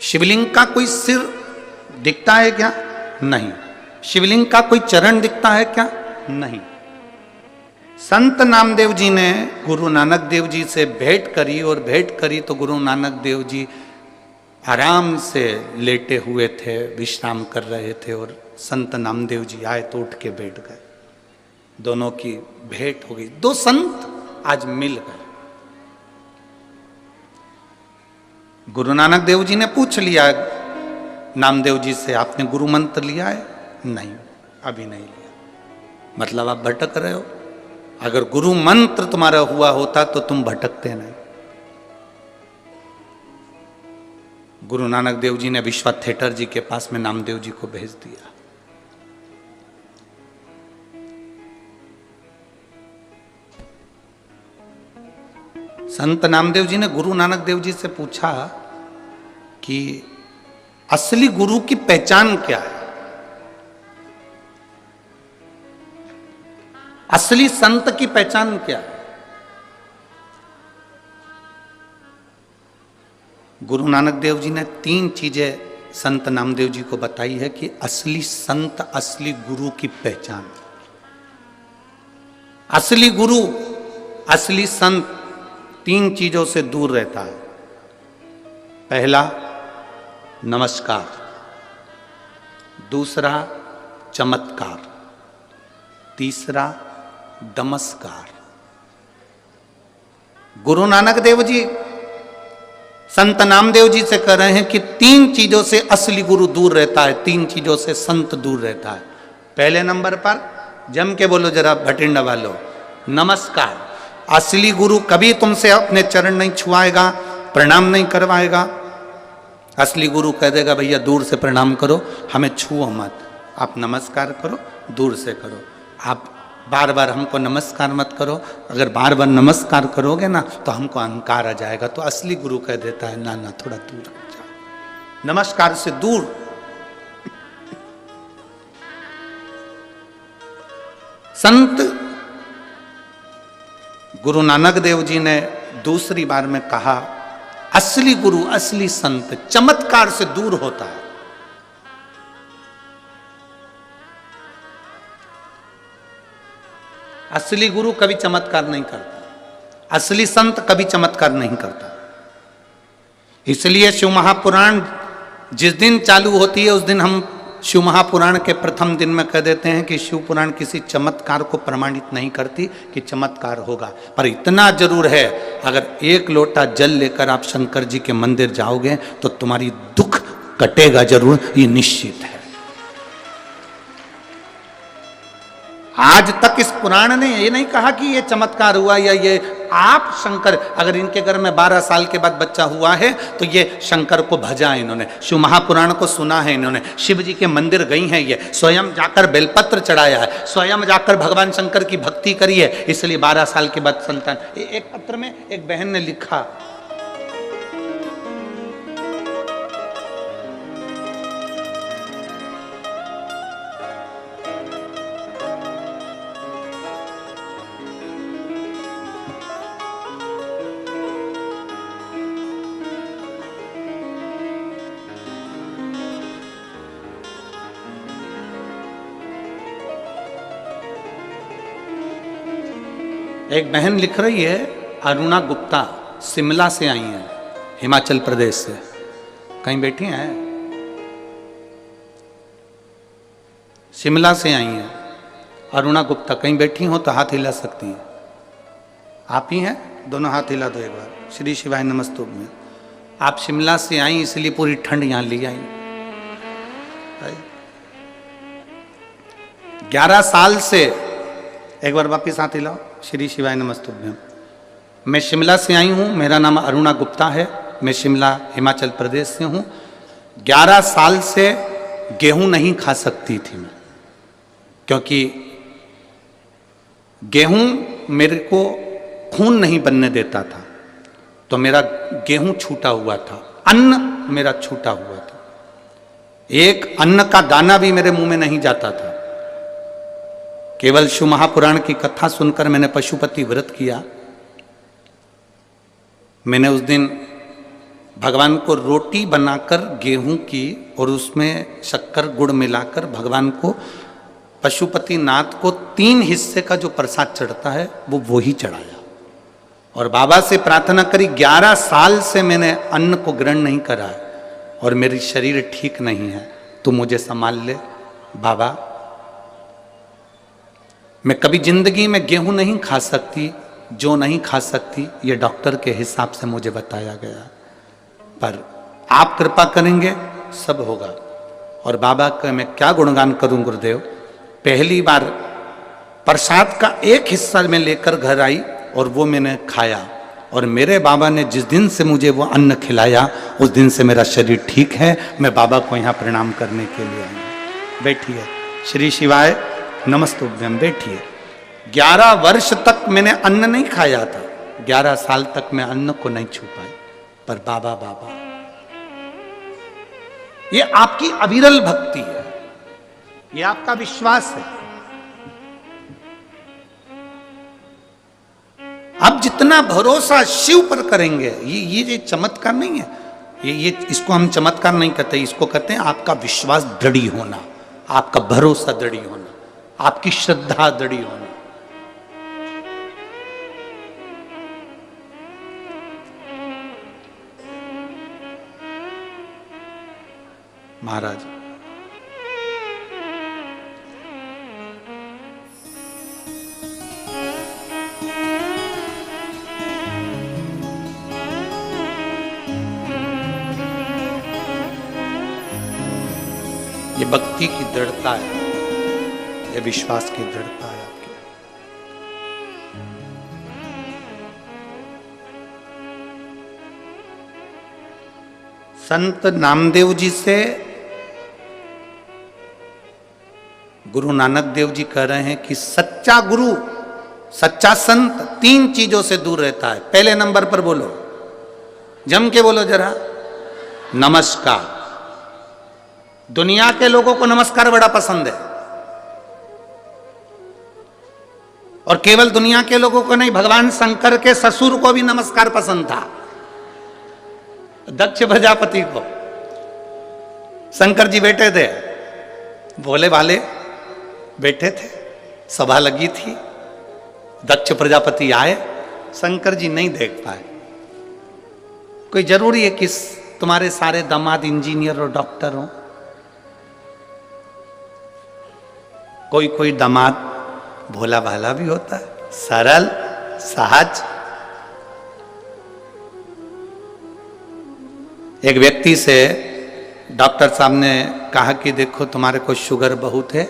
शिवलिंग का कोई सिर दिखता है क्या? नहीं। शिवलिंग का कोई चरण दिखता है क्या? नहीं। संत नामदेव जी ने गुरु नानक देव जी से भेंट करी, और भेंट करी तो गुरु नानक देव जी आराम से लेटे हुए थे, विश्राम कर रहे थे, और संत नामदेव जी आए तो उठ के बैठ गए। दोनों की भेंट हो गई, दो संत आज मिल गए। गुरु नानक देव जी ने पूछ लिया नामदेव जी से, आपने गुरु मंत्र लिया है? नहीं, अभी नहीं लिया। मतलब आप भटक रहे हो। अगर गुरु मंत्र तुम्हारा हुआ होता तो तुम भटकते नहीं। गुरु नानक देव जी ने विश्वा थिएटर जी के पास में नामदेव जी को भेज दिया। संत नामदेव जी ने गुरु नानक देव जी से पूछा कि असली गुरु की पहचान क्या है, असली संत की पहचान क्या है? गुरु नानक देव जी ने 3 चीजें संत नामदेव जी को बताई है कि असली संत, असली गुरु की पहचान। असली गुरु, असली संत 3 चीजों से दूर रहता है। पहला नमस्कार, दूसरा चमत्कार, तीसरा दमस्कार। गुरु नानक देव जी संत नामदेव जी से कह रहे हैं कि 3 चीजों से असली गुरु दूर रहता है, 3 चीजों से संत दूर रहता है। पहले नंबर पर जम के बोलो जरा भटिंडा वालों, नमस्कार। असली गुरु कभी तुमसे अपने चरण नहीं छुआएगा, प्रणाम नहीं करवाएगा। असली गुरु कह देगा भैया दूर से प्रणाम करो, हमें छुओ मत, आप नमस्कार करो, दूर से करो। आप बार बार हमको नमस्कार मत करो, अगर बार बार नमस्कार करोगे ना तो हमको अहंकार आ जाएगा। तो असली गुरु कह देता है ना ना, थोड़ा दूर जाओ, नमस्कार से दूर। संत गुरु नानक देव जी ने दूसरी बार में कहा असली गुरु, असली संत चमत्कार से दूर होता है। असली गुरु कभी चमत्कार नहीं करता, असली संत कभी चमत्कार नहीं करता। इसलिए शिव महापुराण जिस दिन चालू होती है उस दिन हम शिव महापुराण के प्रथम दिन में कह देते हैं कि शिव पुराण किसी चमत्कार को प्रमाणित नहीं करती कि चमत्कार होगा। पर इतना जरूर है, अगर 1 लोटा जल लेकर आप शंकर जी के मंदिर जाओगे तो तुम्हारी दुख कटेगा जरूर, ये निश्चित है। आज तक इस पुराण ने ये नहीं कहा कि ये चमत्कार हुआ या ये आप शंकर, अगर इनके घर में 12 साल के बाद बच्चा हुआ है तो ये शंकर को भजा इन्होंने, शिव महापुराण को सुना है इन्होंने, शिव जी के मंदिर गई हैं, ये स्वयं जाकर बेलपत्र चढ़ाया है, स्वयं जाकर भगवान शंकर की भक्ति करी है, इसलिए 12 साल के बाद संतान। एक पत्र में एक बहन ने लिखा, एक बहन लिख रही है, अरुणा गुप्ता शिमला से आई हैं, हिमाचल प्रदेश से। कहीं बैठी हैं? शिमला से आई हैं अरुणा गुप्ता, कहीं बैठी हो तो हाथ हिला सकती हैं। आप ही हैं? दोनों हाथ हिला दो एक बार। श्री शिवाय नमस्तुभ में। आप शिमला से आई इसलिए पूरी ठंड यहाँ ले आई। 11 साल से, एक बार वापिस हाथ हिलाओ, श्री शिवाय नमस्तुभ्यम। मैं शिमला से आई हूँ, मेरा नाम अरुणा गुप्ता है, मैं शिमला हिमाचल प्रदेश से हूँ। 11 साल से गेहूं नहीं खा सकती थी मैं, क्योंकि गेहूं मेरे को खून नहीं बनने देता था, तो मेरा गेहूं छूटा हुआ था, अन्न मेरा छूटा हुआ था, एक अन्न का दाना भी मेरे मुंह में नहीं जाता था। केवल शिव महापुराण की कथा सुनकर मैंने पशुपति व्रत किया। मैंने उस दिन भगवान को रोटी बनाकर गेहूं की और उसमें शक्कर गुड़ मिलाकर भगवान को पशुपति नाथ को 3 हिस्से का जो प्रसाद चढ़ता है वो ही चढ़ाया। और बाबा से प्रार्थना करी, 11 साल से मैंने अन्न को ग्रहण नहीं करा है और मेरी शरीर ठीक नहीं है, तू मुझे संभाल ले बाबा। मैं कभी जिंदगी में गेहूं नहीं खा सकती, जो नहीं खा सकती ये डॉक्टर के हिसाब से मुझे बताया गया, पर आप कृपा करेंगे सब होगा। और बाबा का मैं क्या गुणगान करूं गुरुदेव। पहली बार प्रसाद का एक हिस्सा मैं लेकर घर आई और वो मैंने खाया, और मेरे बाबा ने जिस दिन से मुझे वो अन्न खिलाया उस दिन से मेरा शरीर ठीक है। मैं बाबा को यहाँ प्रणाम करने के लिए आई। बैठिए, श्री शिवाय नमस्तुभ्यम, बैठिए। 11 वर्ष तक मैंने अन्न नहीं खाया था, 11 साल तक मैं अन्न को नहीं छू पाई, पर बाबा बाबा, ये आपकी अविरल भक्ति है, ये आपका विश्वास है। आप जितना भरोसा शिव पर करेंगे, ये चमत्कार नहीं है, ये इसको हम चमत्कार नहीं कहते, इसको कहते हैं आपका विश्वास दृढ़ होना, आपका भरोसा दृढ़ होना, आपकी श्रद्धा दृढ़ होना। महाराज ये भक्ति की दृढ़ता है, ये विश्वास की दृढ़ता है आपकी। संत नामदेव जी से गुरु नानक देव जी कह रहे हैं कि सच्चा गुरु, सच्चा संत 3 चीजों से दूर रहता है। पहले नंबर पर बोलो, जम के बोलो जरा, नमस्कार। दुनिया के लोगों को नमस्कार बड़ा पसंद है, और केवल दुनिया के लोगों को नहीं, भगवान शंकर के ससुर को भी नमस्कार पसंद था, दक्ष प्रजापति को। शंकर जी बैठे थे, भोले वाले बैठे थे, सभा लगी थी, दक्ष प्रजापति आए, शंकर जी नहीं देख पाए। कोई जरूरी है कि तुम्हारे सारे दामाद इंजीनियर और डॉक्टर हो? कोई कोई दामाद भोला भाला भी होता है, सरल सहज। एक व्यक्ति से डॉक्टर साहब ने कहा कि देखो तुम्हारे को शुगर बहुत है,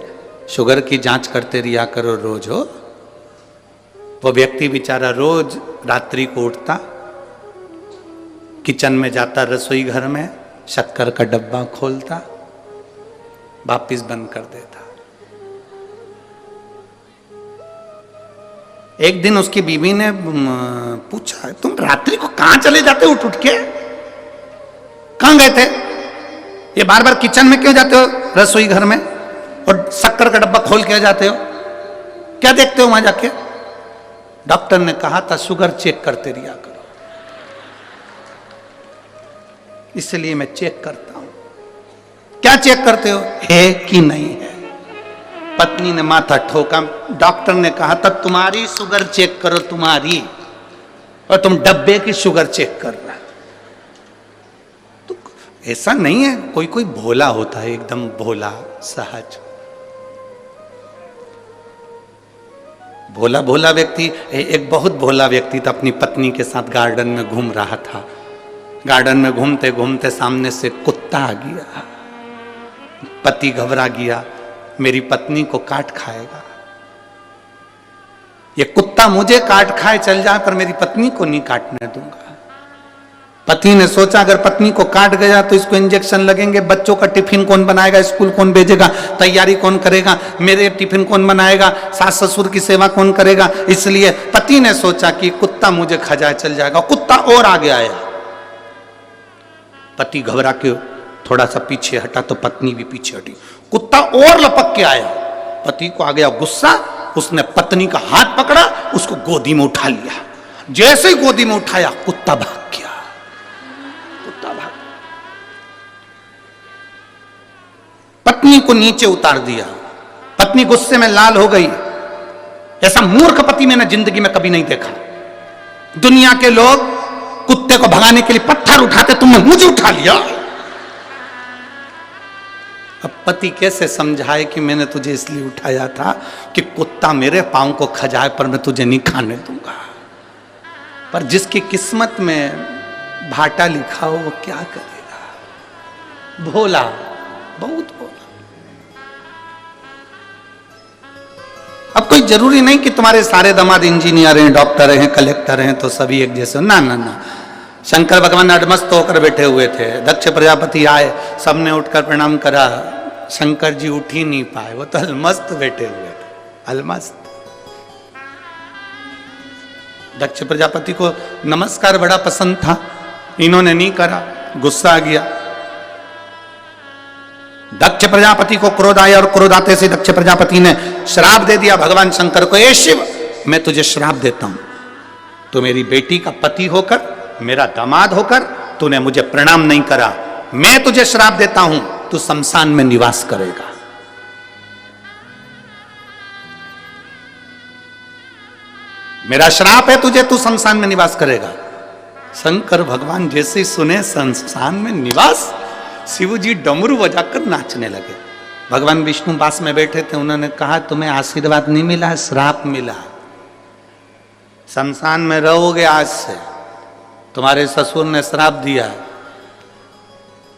शुगर की जांच करते रिया करो रोज हो। वो व्यक्ति बेचारा रोज रात्रि को उठता, किचन में जाता, रसोई घर में शक्कर का डब्बा खोलता, वापिस बंद कर देता। एक दिन उसकी बीवी ने पूछा, तुम रात्रि को कहां चले जाते हो उठ के? कहां गए थे? ये बार बार किचन में क्यों जाते हो, रसोई घर में, और शक्कर का डब्बा खोल के जाते हो? क्या देखते हो वहां जाके? डॉक्टर ने कहा था शुगर चेक करते रिया करो, इसलिए मैं चेक करता हूं। क्या चेक करते हो? है कि नहीं है? पत्नी ने माथा ठोका। डॉक्टर ने कहा था तुम्हारी शुगर चेक करो तुम्हारी, और तुम डब्बे की शुगर चेक कर रहा। तो ऐसा नहीं है, कोई कोई भोला होता है, एकदम भोला सहज भोला भोला व्यक्ति। एक बहुत भोला व्यक्ति था, अपनी पत्नी के साथ गार्डन में घूम रहा था। गार्डन में घूमते घूमते सामने से कुत्ता आ गया। पति घबरा गया, मेरी पत्नी को काट खाएगा, ये कुत्ता मुझे काट खाए चल जाए पर मेरी पत्नी को नहीं काटने दूंगा। पति ने सोचा अगर पत्नी को काट गया तो इसको इंजेक्शन लगेंगे, बच्चों का टिफिन कौन बनाएगा, स्कूल कौन भेजेगा, तैयारी कौन करेगा, मेरे टिफिन कौन बनाएगा, सास ससुर की सेवा कौन करेगा। इसलिए पति ने सोचा कि कुत्ता मुझे खा जाए चल जाएगा। कुत्ता और आगे आया, पति घबरा के थोड़ा सा पीछे हटा तो पत्नी भी पीछे हटी। कुत्ता और लपक के आया, पति को आ गया गुस्सा, उसने पत्नी का हाथ पकड़ा, उसको गोदी में उठा लिया। जैसे ही गोदी में उठाया कुत्ता भाग गया। कुत्ता पत्नी को नीचे उतार दिया, पत्नी गुस्से में लाल हो गई। ऐसा मूर्ख पति मैंने जिंदगी में कभी नहीं देखा। दुनिया के लोग कुत्ते को भगाने के लिए पत्थर उठाते, तुमने मुझे उठा लिया। अब पति कैसे समझाए कि मैंने तुझे इसलिए उठाया था कि कुत्ता मेरे पांव को खजाए, पर मैं तुझे नहीं खाने दूंगा। पर जिसकी किस्मत में भाटा लिखा हो वो क्या करेगा। भोला, बहुत भोला। अब कोई जरूरी नहीं कि तुम्हारे सारे दामाद इंजीनियर हैं, डॉक्टर हैं, कलेक्टर हैं तो सभी एक जैसे। ना ना ना, शंकर भगवान अडमस्त होकर बैठे हुए थे। दक्ष प्रजापति आए, सबने उठकर प्रणाम करा। शंकर जी उठ ही नहीं पाए, वो तो अलमस्त बैठे हुए थे, अलमस्त। दक्ष प्रजापति को नमस्कार बड़ा पसंद था, इन्होंने नहीं करा, गुस्सा आ गया। दक्ष प्रजापति को क्रोध आया और क्रोध आते से दक्ष प्रजापति ने श्राप दे दिया भगवान शंकर को। ए शिव, मैं तुझे श्राप देता हूं, तो मेरी बेटी का पति होकर, मेरा दामाद होकर तूने मुझे प्रणाम नहीं करा। मैं तुझे श्राप देता हूं, तू शमशान में निवास करेगा। मेरा श्राप है तुझे, तू शमशान में निवास करेगा। शंकर भगवान जैसे ही सुने शमशान में निवास, शिव जी डमरू बजाकर नाचने लगे। भगवान विष्णु पास में बैठे थे, उन्होंने कहा तुम्हें आशीर्वाद नहीं मिला, श्राप मिला। शमशान में रहोगे आज से, तुम्हारे ससुर ने श्राप दिया।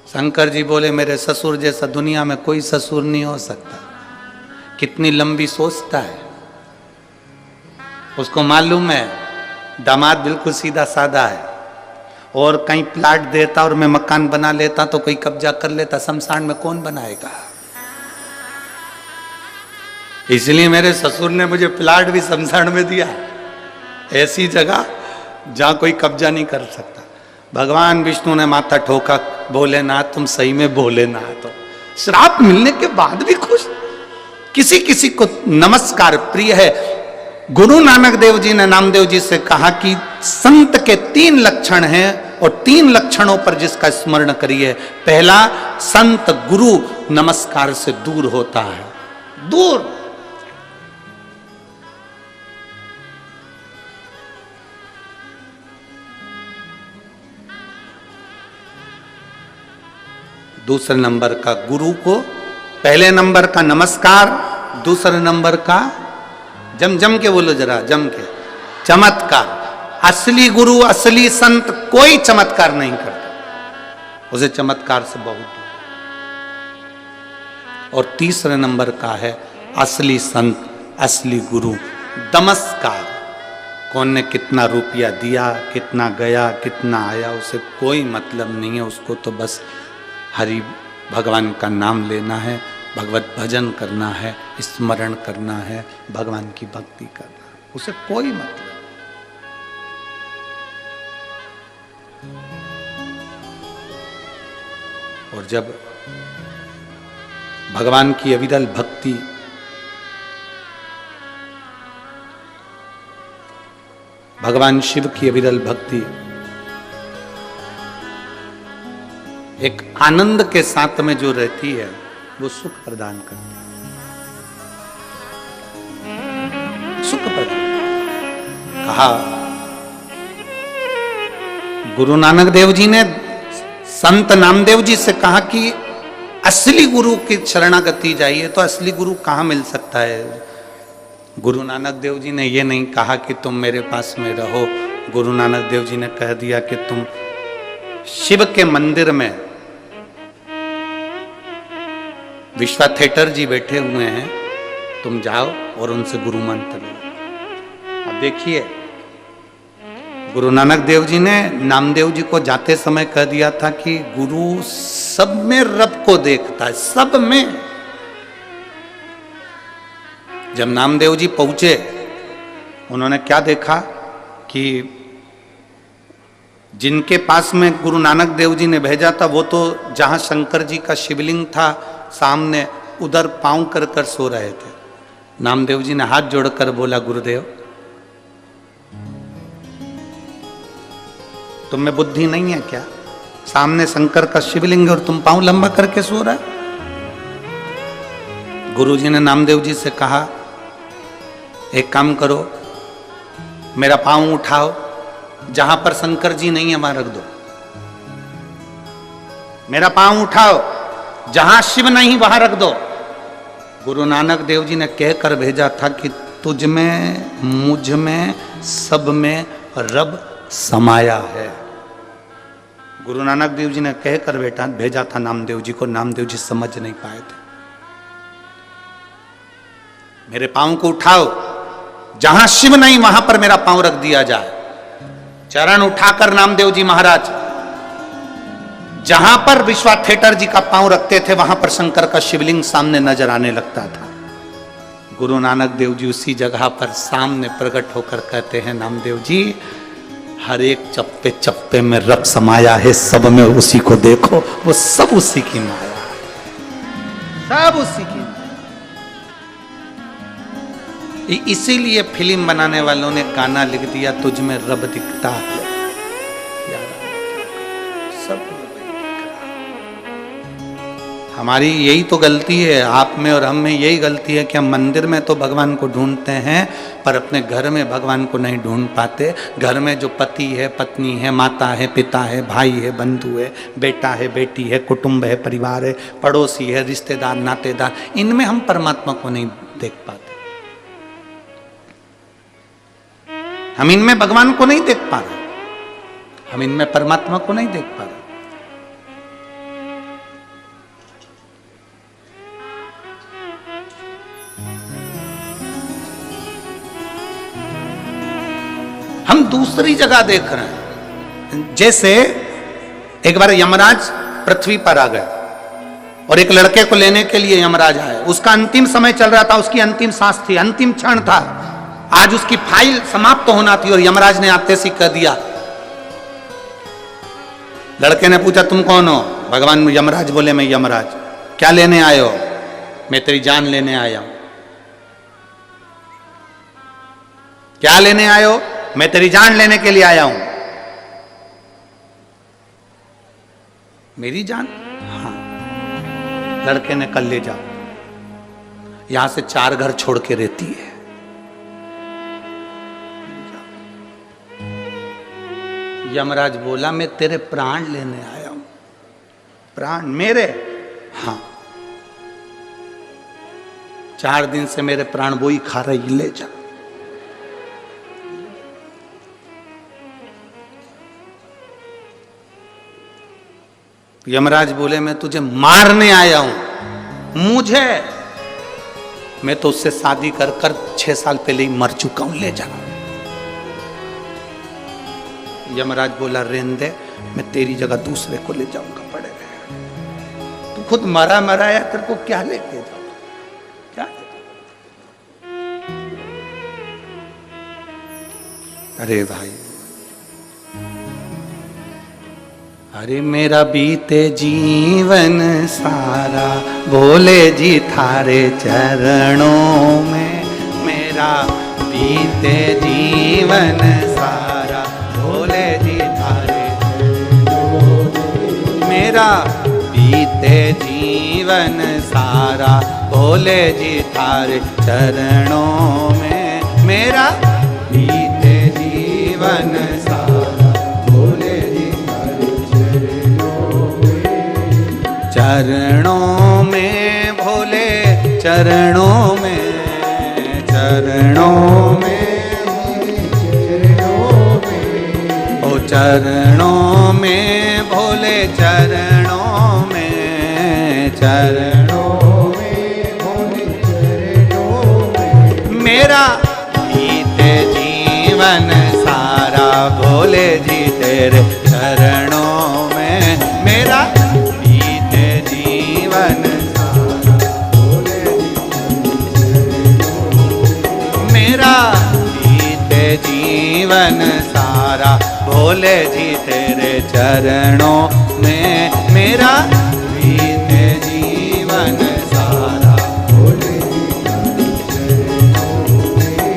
शंकर जी बोले मेरे ससुर जैसा दुनिया में कोई ससुर नहीं हो सकता। कितनी लंबी सोचता है, उसको मालूम है दामाद बिल्कुल सीधा साधा है, और कहीं प्लाट देता और मैं मकान बना लेता तो कोई कब्जा कर लेता, शमशान में कौन बनाएगा। इसलिए मेरे ससुर ने मुझे प्लाट भी शमशान में दिया, ऐसी जगह जहां कोई कब्जा नहीं कर सकता। भगवान विष्णु ने माथा ठोका, भोलेनाथ तुम सही में भोलेनाथ हो। श्राप मिलने के बाद भी खुश। किसी किसी को नमस्कार प्रिय है। गुरु नानक देव जी ने नामदेव जी से कहा कि संत के 3 लक्षण हैं और 3 लक्षणों पर जिसका स्मरण करिए। पहला, संत गुरु नमस्कार से दूर होता है, दूर। दूसरे नंबर का गुरु को, पहले नंबर का नमस्कार, दूसरे नंबर का जम जम के बोलो जरा, जम के, चमत्कार। असली गुरु, असली संत कोई चमत्कार नहीं करता, उसे चमत्कार से बहुत दूर। और तीसरे नंबर का है असली संत, असली गुरु, नमस्कार। कौन ने कितना रुपया दिया, कितना गया, कितना आया, उसे कोई मतलब नहीं है। उसको तो बस हरि भगवान का नाम लेना है, भगवत भजन करना है, स्मरण करना है, भगवान की भक्ति करना है, उसे कोई मतलब। और जब भगवान की अविरल भक्ति, भगवान शिव की अविरल भक्ति एक आनंद के साथ में जो रहती है, वो सुख प्रदान करती है, सुख प्रदान। कहा गुरु नानक देव जी ने संत नामदेव जी से कहा कि असली गुरु की शरणागति जाइए। तो असली गुरु कहाँ मिल सकता है? गुरु नानक देव जी ने ये नहीं कहा कि तुम मेरे पास में रहो। गुरु नानक देव जी ने कह दिया कि तुम शिव के मंदिर में, विश्वा थिएटर जी बैठे हुए हैं, तुम जाओ और उनसे गुरु मंत्र लो। अब देखिए, गुरु नानक देव जी ने नामदेव जी को जाते समय कह दिया था कि गुरु सब में रब को देखता है, सब में। जब नामदेव जी पहुंचे, उन्होंने क्या देखा कि जिनके पास में गुरु नानक देव जी ने भेजा था, वो तो जहां शंकर जी का शिवलिंग था सामने, उधर पांव कर कर सो रहे थे। नामदेव जी ने हाथ जोड़कर बोला, गुरुदेव तुम में बुद्धि नहीं है क्या? सामने शंकर का शिवलिंग और तुम पांव लंबा करके सो रहा है। गुरुजी ने नामदेव जी से कहा, एक काम करो, मेरा पांव उठाओ, जहां पर शंकर जी नहीं है वहां रख दो। मेरा पांव उठाओ, जहां शिव नहीं वहां रख दो। गुरु नानक देव जी ने कहकर भेजा था कि तुझ में, मुझ में, सब में रब समाया है। गुरु नानक देव जी ने कहकर भेजा था नामदेव जी को। नामदेव जी समझ नहीं पाए थे। मेरे पांव को उठाओ, जहां शिव नहीं वहां पर मेरा पांव रख दिया जाए। चरण उठाकर नामदेव जी महाराज जहां पर विश्वा थिएटर जी का पांव रखते थे वहां पर शंकर का शिवलिंग सामने नजर आने लगता था। गुरु नानक देव जी उसी जगह पर सामने प्रकट होकर कहते हैं, नामदेव जी हर एक चप्पे चप्पे में रब समाया है, सब में उसी को देखो, वो सब उसी की माया है, सब उसी की। इसीलिए फिल्म बनाने वालों ने गाना लिख दिया, तुझ में रब दिखता है। सब हमारी यही तो गलती है, आप में और हम में यही गलती है कि हम मंदिर में तो भगवान को ढूंढते हैं पर अपने घर में भगवान को नहीं ढूंढ पाते। घर में जो पति है, पत्नी है, माता है, पिता है, भाई है, बंधु है, बेटा है, बेटी है, कुटुंब है, परिवार है, पड़ोसी है, रिश्तेदार, नातेदार, इनमें हम परमात्मा को नहीं देख पाते। हम इनमें भगवान को नहीं देख पा रहे, हम इनमें परमात्मा को नहीं देख पा रहे। हम दूसरी जगह देख रहे हैं। जैसे एक बार यमराज पृथ्वी पर आ गए और एक लड़के को लेने के लिए यमराज आए। उसका अंतिम समय चल रहा था, उसकी अंतिम सांस थी, अंतिम क्षण था, आज उसकी फाइल समाप्त होना थी और यमराज ने आते ही कह दिया। लड़के ने पूछा, तुम कौन हो? भगवान यमराज बोले, मैं यमराज। क्या लेने आए हो? मैं तेरी जान लेने आया हूं। क्या लेने आए हो? मैं तेरी जान लेने के लिए आया हूं। मेरी जान? हाँ। लड़के ने, कल ले जाओ, यहां से 4 घर छोड़ के रहती है। यमराज बोला, मैं तेरे प्राण लेने आया हूं। प्राण मेरे? हाँ। 4 दिन से मेरे प्राण वो ही खा रही, ले जा। यमराज बोले, मैं तुझे मारने आया हूं। मुझे? मैं तो उससे शादी कर 6 साल पहले ही मर चुका हूं, ले जा। यमराज बोला, रहने दे, मैं तेरी जगह दूसरे को ले जाऊंगा, पड़े रहे। तू खुद मरा मराया, तेरे को क्या लेके जाऊं? क्या? अरे भाई, अरे मेरा बीते जीवन सारा भोले जी थारे चरणों में। मेरा बीते जीवन सारा भोले जी थारे चरणों में। मेरा बीते जीवन सारा भोले जी थारे चरणों में। मेरा बीते जीवन सारा भोले जी थारे चरणों में। चरणों में भोले, चरणों में, चरणों में, चरणों में भोले, चरणों में, चरणों में भोले, चरणों में। मेरा बीते जीवन सारा भोले जी तेरे चरणों में। मेरा बीते जीवन सारा भोले जी तेरे। मेरा बीते जीवन सारा भोले जी तेरे चरणों में। मेरा बीते जीवन सारा भोले जी तेरे चरणों में।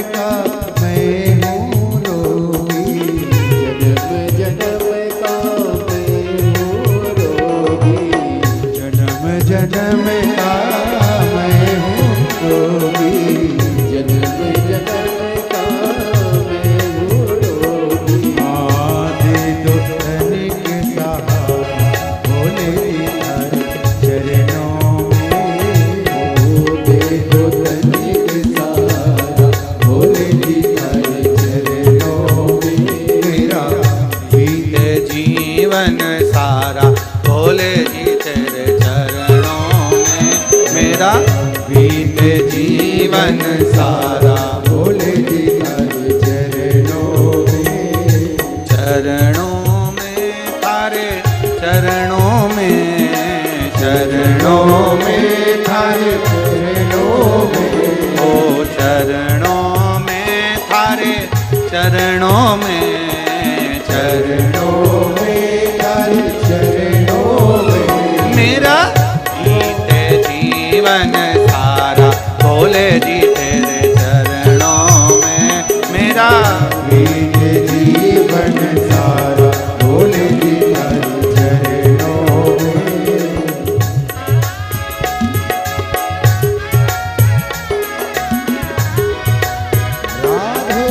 का मैं हूँ रोगी, जन्म जन्म का मैं हूँ रोगी, जन्म जन्म का मैं हूँ रोगी, जन्म जन्म का मैं हूँ रोगी। आदि दो तनिक सहारा भोले चरणों में, दे दो तनिक सहारा भोले जी चरणों में। मेरा बीते जीवन सारा भोले जी तेरे चरणों में, मेरा बीते जीवन सारा भोले जी चरणों में, चरणों में थारे चरणों में, चरणों में थारे चरणों में, ओ चरणों में थारे चरणों में, चरणों में तारे चरणों में। मेरा बीते जीवन सारा भोले जी तेरे चरणों में, मेरा बीते जीवन सारा भोले जी चरणों में। राधे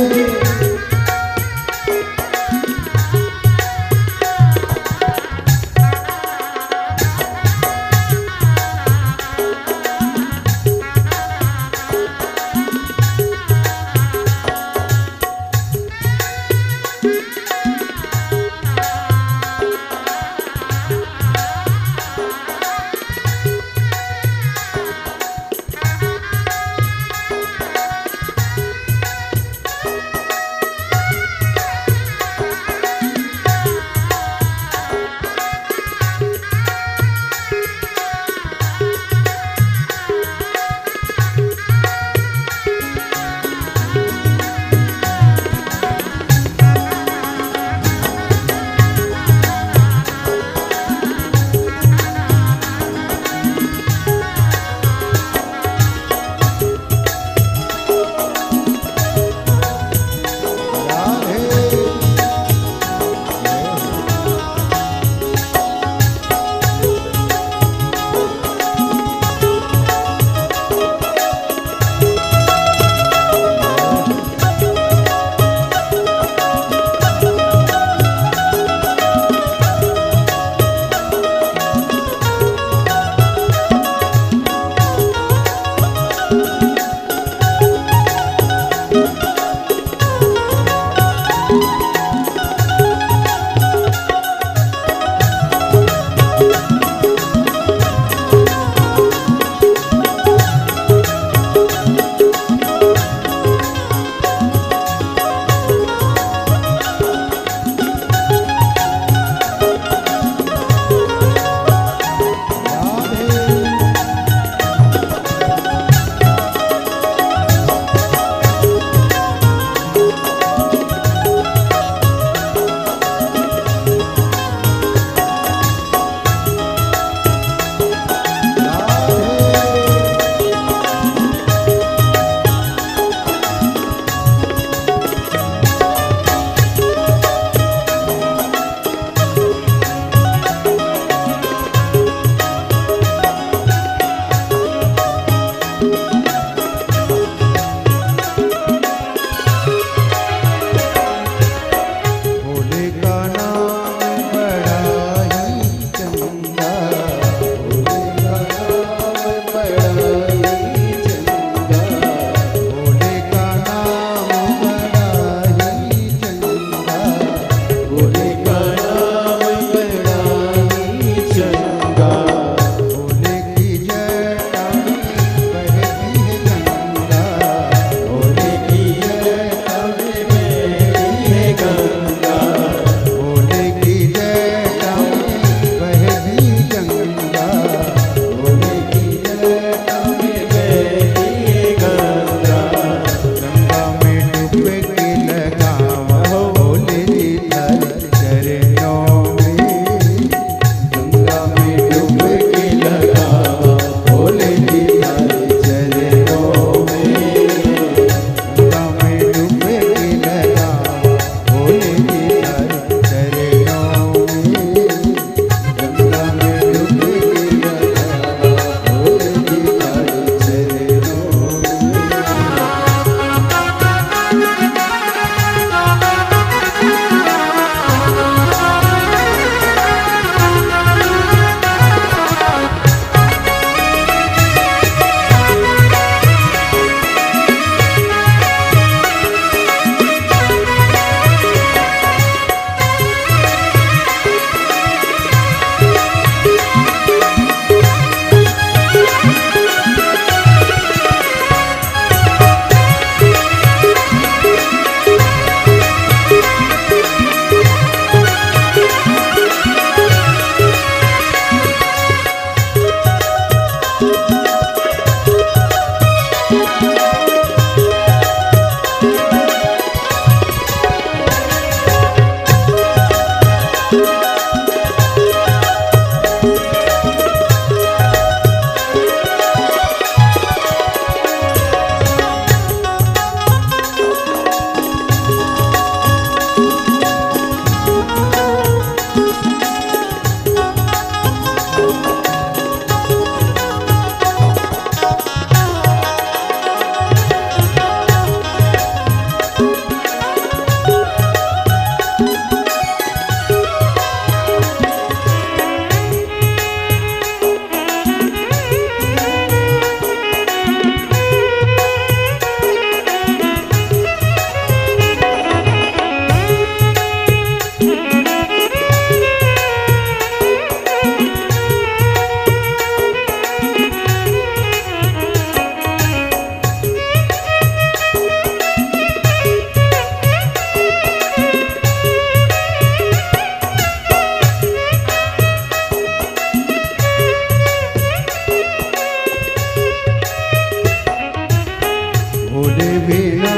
बिना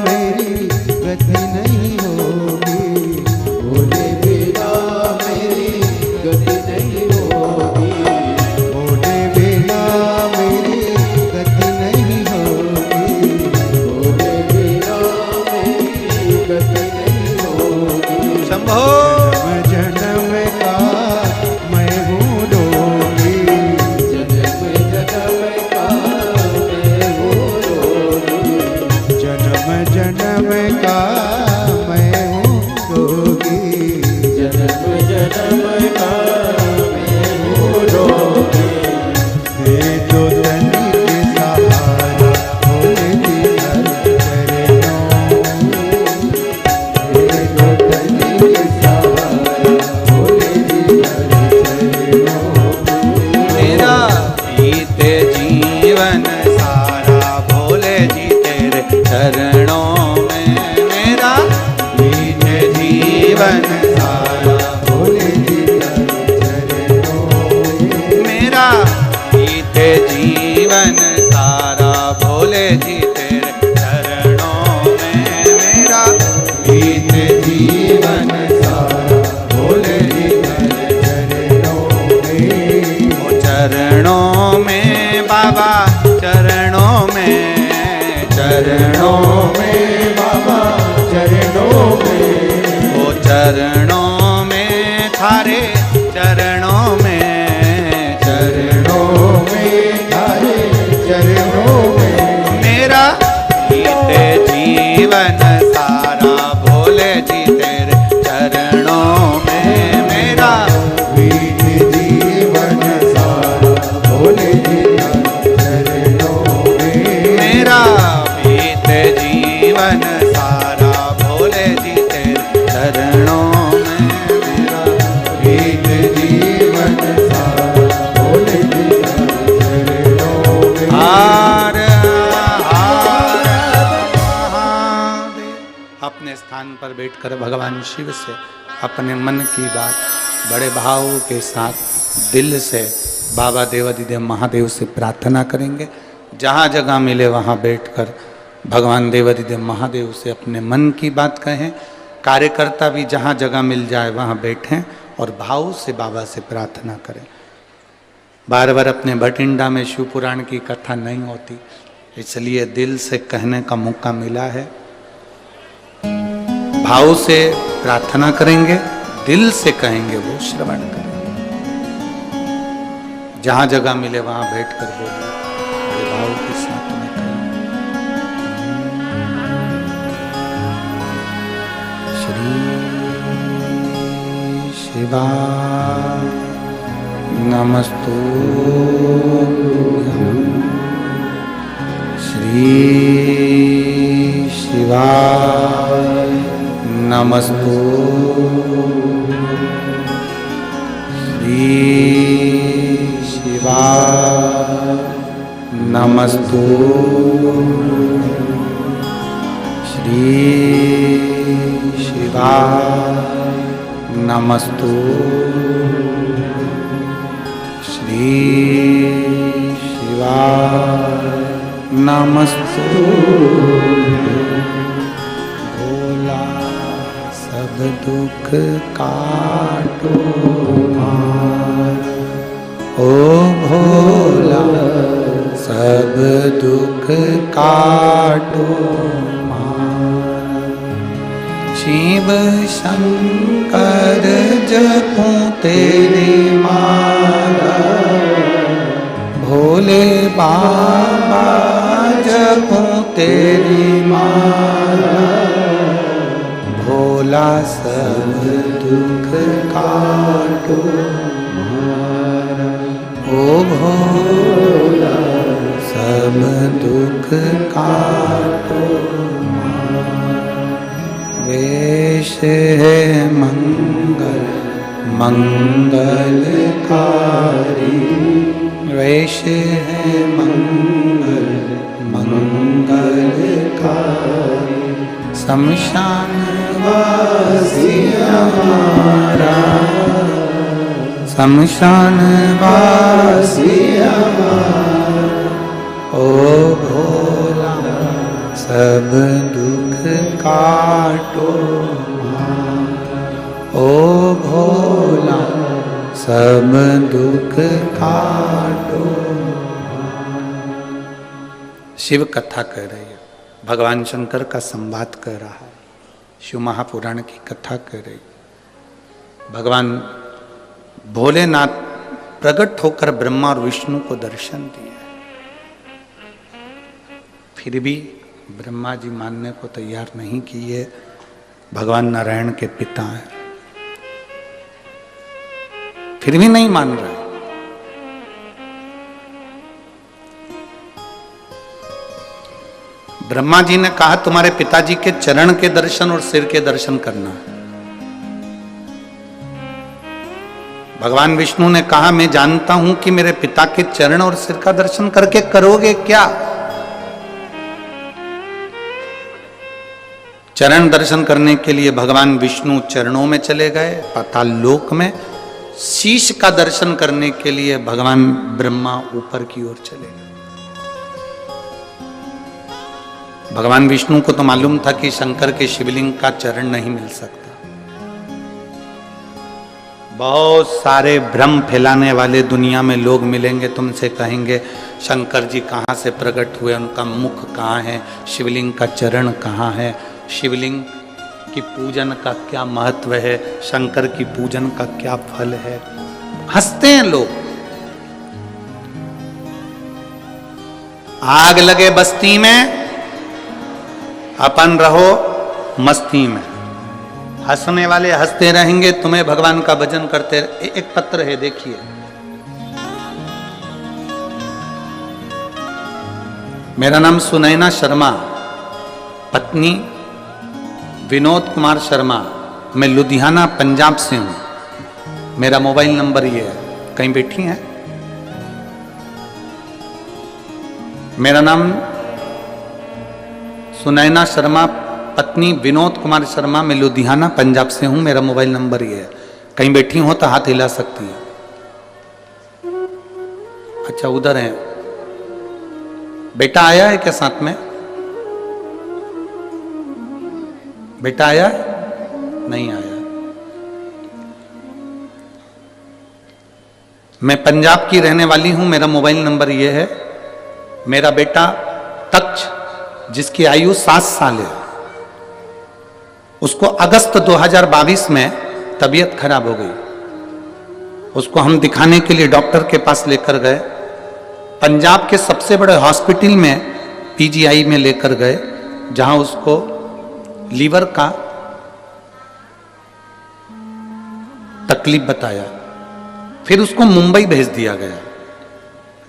मेरी गति नहीं होगी, भोले बिना मेरी गति नहीं होगी, भोले बिना मेरी गति नहीं होगी, भोले बिना मेरी गति नहीं होगी। शंभो जन्म का मैं हूँ रोगी, जन्म जन्म का मैं हूँ रोगी, जन्म जन्म का मैं हूँ रोगी, जन्म जन्म का मैं हूँ रोगी। दे दो तनी के सहारा भोले जी हर चरणों में, दे दो तनी के सहारा भोले जी हर चरणों में। मेरा बीते जीवन सारा भोले जी तेरे चरणों में, मेरा बीते जीवन सारा भोले जी हर चरणों में, मेरा बीते जीवन सारा भोले जी तेरे चरणों में, मेरा बीते जीवन सारा भोले जी हर चरणों में, ओ चरणों में बाबा, चरणों में, चरणों में बाबा चरणों में, ओ चरणों में थारे, चरणों में, चरणों चरणों में तारे चरणों में, मेरा बीते जीवन सारा भोले जी तेरे चरणों में, मेरा बीत जीवन सारा भोले जी हर चरणों में, मेरा बीते जीवन सारा भोले जी तेरे चरणों में, मेरा बीत जीवन सारा भोले जी हर चरणों में। हार हार महादेव। अपने स्थान पर बैठकर भगवान शिव से अपने मन की बात बड़े भाव के साथ दिल से बाबा देवाधिदेव महादेव से प्रार्थना करेंगे। जहाँ जगह मिले वहाँ बैठकर भगवान देवाधिदेव महादेव से अपने मन की बात कहें। कार्यकर्ता भी जहाँ जगह मिल जाए वहाँ बैठें और भाव से बाबा से प्रार्थना करें। बार बार अपने भटिंडा में शिव पुराण की कथा नहीं होती, इसलिए दिल से कहने का मौका मिला है। भाव से प्रार्थना करेंगे, दिल से कहेंगे, वो श्रवण करेंगे। जहां जगह मिले वहां बैठकर बोलिए, बड़े भाव के साथ में कहें। श्री शिवा नमस्तुभ्यं, श्री शिवाय नमस्तुभ्यं, श्री शिवाय नमस्तुभ्यं, श्री शिवाय नमस्तुभ्यं, श्री शिवाय नमस्तुभ्यं। भोला सब दुख काटो मार, ओ भोला सब दुख काटो मार। शिव शंकर जपूं तेरी माला, भोले बाबा जपूं तेरी माला। भोला सब दुख काटो मारा, ओ भोला सब दुख काटो मारा। वेश है मंगल मंगलकारी, वेश है मंगल मंगलकारी। शमशान वासी हमारा, शमशान वासी हमारा। ओ भोला सब दुख काटो ओ भोला सब दुख काटो। शिव कथा कह रही है, भगवान शंकर का संवाद कर रहा है, शिव महापुराण की कथा कर रही। भगवान भोलेनाथ प्रकट होकर ब्रह्मा और विष्णु को दर्शन दिए, फिर भी ब्रह्मा जी मानने को तैयार नहीं किए। भगवान नारायण के पिता हैं, फिर भी नहीं मान रहे। ब्रह्मा जी ने कहा तुम्हारे पिताजी के चरण के दर्शन और सिर के दर्शन करना है। भगवान विष्णु ने कहा मैं जानता हूं कि मेरे पिता के चरण और सिर का दर्शन करके करोगे क्या। चरण दर्शन करने के लिए भगवान विष्णु चरणों में चले गए पाताल लोक में। शीश का दर्शन करने के लिए भगवान ब्रह्मा ऊपर की ओर चले गए। भगवान विष्णु को तो मालूम था कि शंकर के शिवलिंग का चरण नहीं मिल सकता। बहुत सारे भ्रम फैलाने वाले दुनिया में लोग मिलेंगे, तुमसे कहेंगे शंकर जी कहाँ से प्रकट हुए, उनका मुख कहाँ है, शिवलिंग का चरण कहाँ है, शिवलिंग की पूजन का क्या महत्व है, शंकर की पूजन का क्या फल है। हंसते हैं लोग। आग लगे बस्ती में, अपन रहो मस्ती में। हंसने वाले हंसते रहेंगे, तुम्हें भगवान का भजन करते रहे। एक पत्र है देखिए, मेरा नाम सुनैना शर्मा, पत्नी विनोद कुमार शर्मा, मैं लुधियाना पंजाब से हूं। मेरा मोबाइल नंबर ये है, कहीं बैठी हैं। मेरा नाम सुनैना शर्मा, पत्नी विनोद कुमार शर्मा, मैं लुधियाना पंजाब से हूं। मेरा मोबाइल नंबर ये है, कहीं बैठी हो तो हाथ हिला सकती है। अच्छा उधर है, बेटा आया है क्या साथ में? बेटा आया? नहीं आया। मैं पंजाब की रहने वाली हूं। मेरा मोबाइल नंबर यह है। मेरा बेटा तक्ष, जिसकी आयु 7 साल है, उसको अगस्त 2022 में तबीयत खराब हो गई। उसको हम दिखाने के लिए डॉक्टर के पास लेकर गए। पंजाब के सबसे बड़े हॉस्पिटल में पीजीआई में लेकर गए, जहां उसको लीवर का तकलीफ बताया। फिर उसको मुंबई भेज दिया गया,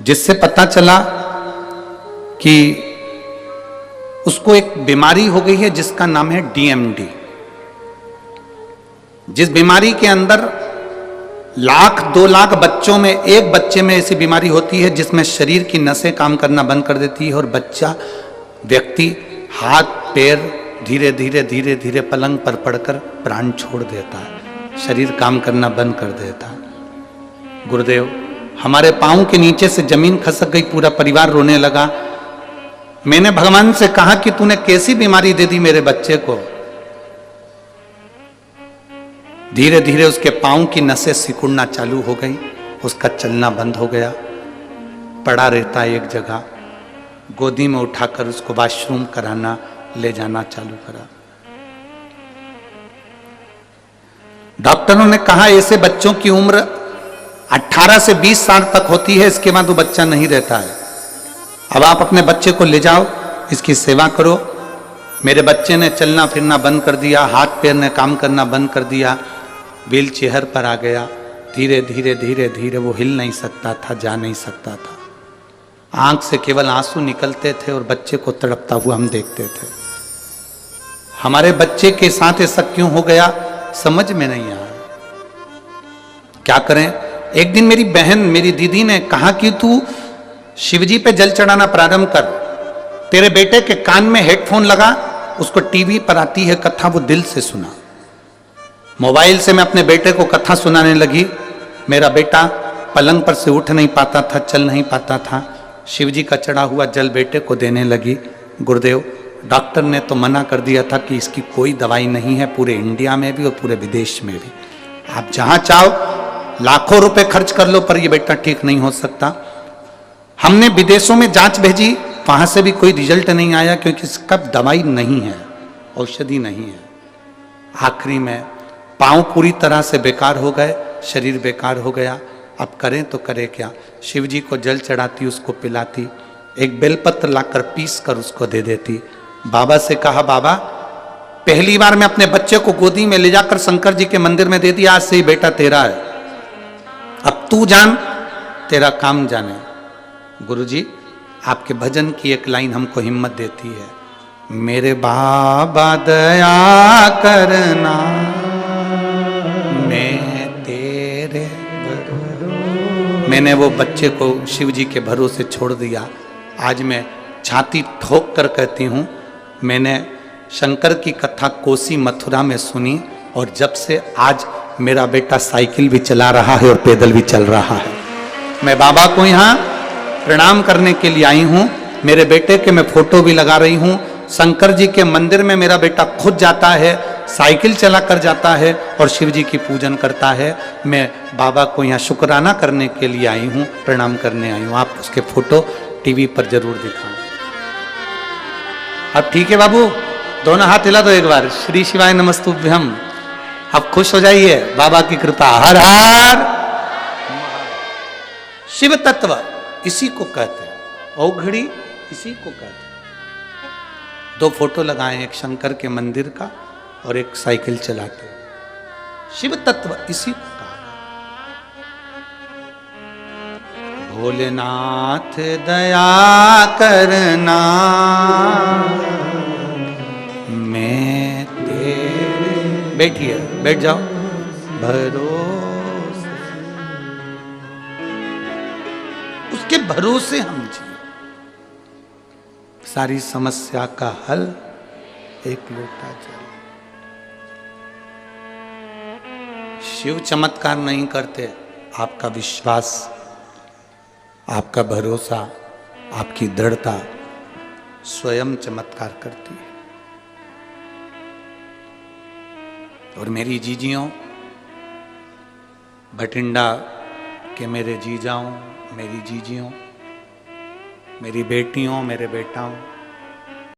जिससे पता चला कि उसको एक बीमारी हो गई है जिसका नाम है DMD। जिस बीमारी के अंदर 1,00,000-2 लाख बच्चों में एक बच्चे में ऐसी बीमारी होती है जिसमें शरीर की नसें काम करना बंद कर देती है और बच्चा व्यक्ति हाथ पैर धीरे धीरे धीरे धीरे पलंग पर पड़कर प्राण छोड़ देता है, शरीर काम करना बंद कर देता है। गुरुदेव, हमारे पांव के नीचे से जमीन खसक गई, पूरा परिवार रोने लगा। मैंने भगवान से कहा कि तूने कैसी बीमारी दे दी मेरे बच्चे को। धीरे धीरे उसके पांव की नसें सिकुड़ना चालू हो गई, उसका चलना बंद हो गया, पड़ा रहता है एक जगह। गोदी में उठाकर उसको वॉशरूम कराना ले जाना चालू करा। डॉक्टरों ने कहा ऐसे बच्चों की उम्र 18 से 20 साल तक होती है, इसके बाद वो बच्चा नहीं रहता है। अब आप अपने बच्चे को ले जाओ, इसकी सेवा करो। मेरे बच्चे ने चलना फिरना बंद कर दिया, हाथ पैर ने काम करना बंद कर दिया, व्हील चेयर पर आ गया। धीरे धीरे धीरे धीरे वो हिल नहीं सकता था, जा नहीं सकता था। आंख से केवल आंसू निकलते थे और बच्चे को तड़पता हुआ हम देखते थे। हमारे बच्चे के साथ ऐसा क्यों हो गया, समझ में नहीं आया। क्या करें। एक दिन मेरी बहन, मेरी दीदी ने कहा कि तू शिवजी पे जल चढ़ाना प्रारंभ कर, तेरे बेटे के कान में हेडफोन लगा, उसको टीवी पर आती है कथा, वो दिल से सुना। मोबाइल से मैं अपने बेटे को कथा सुनाने लगी। मेरा बेटा पलंग पर से उठ नहीं पाता था, चल नहीं पाता था। शिवजी का चढ़ा हुआ जल बेटे को देने लगी। गुरुदेव, डॉक्टर ने तो मना कर दिया था कि इसकी कोई दवाई नहीं है, पूरे इंडिया में भी और पूरे विदेश में भी। आप जहां चाहो लाखों रुपए खर्च कर लो, पर ये बेटा ठीक नहीं हो सकता। हमने विदेशों में जांच भेजी, वहां से भी कोई रिजल्ट नहीं आया, क्योंकि इसका दवाई नहीं है, औषधि नहीं है। आखिरी में पांव पूरी तरह से बेकार हो गए, शरीर बेकार हो गया। अब करें तो करें क्या? शिव जी को जल चढ़ाती, उसको पिलाती, एक बेलपत्र लाकर पीस कर उसको दे देती। बाबा से कहा, बाबा पहली बार मैं अपने बच्चे को गोदी में ले जाकर शंकर जी के मंदिर में दे दिया, आज से ही बेटा तेरा है, अब तू जान, तेरा काम जाने। गुरुजी, आपके भजन की एक लाइन हमको हिम्मत देती है, मेरे बाबा दया करना, मैं तेरे भरोसे। मैंने वो बच्चे को शिव जी के भरोसे छोड़ दिया। आज मैं छाती ठोक कर कहती हूँ, मैंने शंकर की कथा कोसी मथुरा में सुनी, और जब से आज मेरा बेटा साइकिल भी चला रहा है और पैदल भी चल रहा है। मैं बाबा को यहाँ प्रणाम करने के लिए आई हूँ। मेरे बेटे के मैं फोटो भी लगा रही हूँ। शंकर जी के मंदिर में मेरा बेटा खुद जाता है, साइकिल चला कर जाता है और शिव जी की पूजन करता है। मैं बाबा को यहाँ शुक्राना करने के लिए आई हूँ, प्रणाम करने आई हूँ। आप उसके फोटो टीवी पर जरूर दिखाएं। अब ठीक है बाबू, दोनों हाथ हिला दो एक बार, श्री शिवाय नमस्तुभ्यम। अब खुश हो जाइए, बाबा की कृपा। हर हर शिव तत्व इसी को कहते हैं, औघड़ी इसी को कहते हैं। दो फोटो लगाए, एक शंकर के मंदिर का और एक साइकिल चलाते। शिव तत्व इसी को कहा। भोलेनाथ दया करना, मैं तेरे। बैठिए, बैठ जाओ। भरोसे, उसके भरोसे हम जिए। सारी समस्या का हल एक लोटा जल। शिव चमत्कार नहीं करते, आपका विश्वास, आपका भरोसा, आपकी दृढ़ता स्वयं चमत्कार करती है। और मेरी जीजियों, भटिंडा के मेरे जीजाओं, मेरी जीजियों, मेरी बेटियों, मेरे बेटाओं,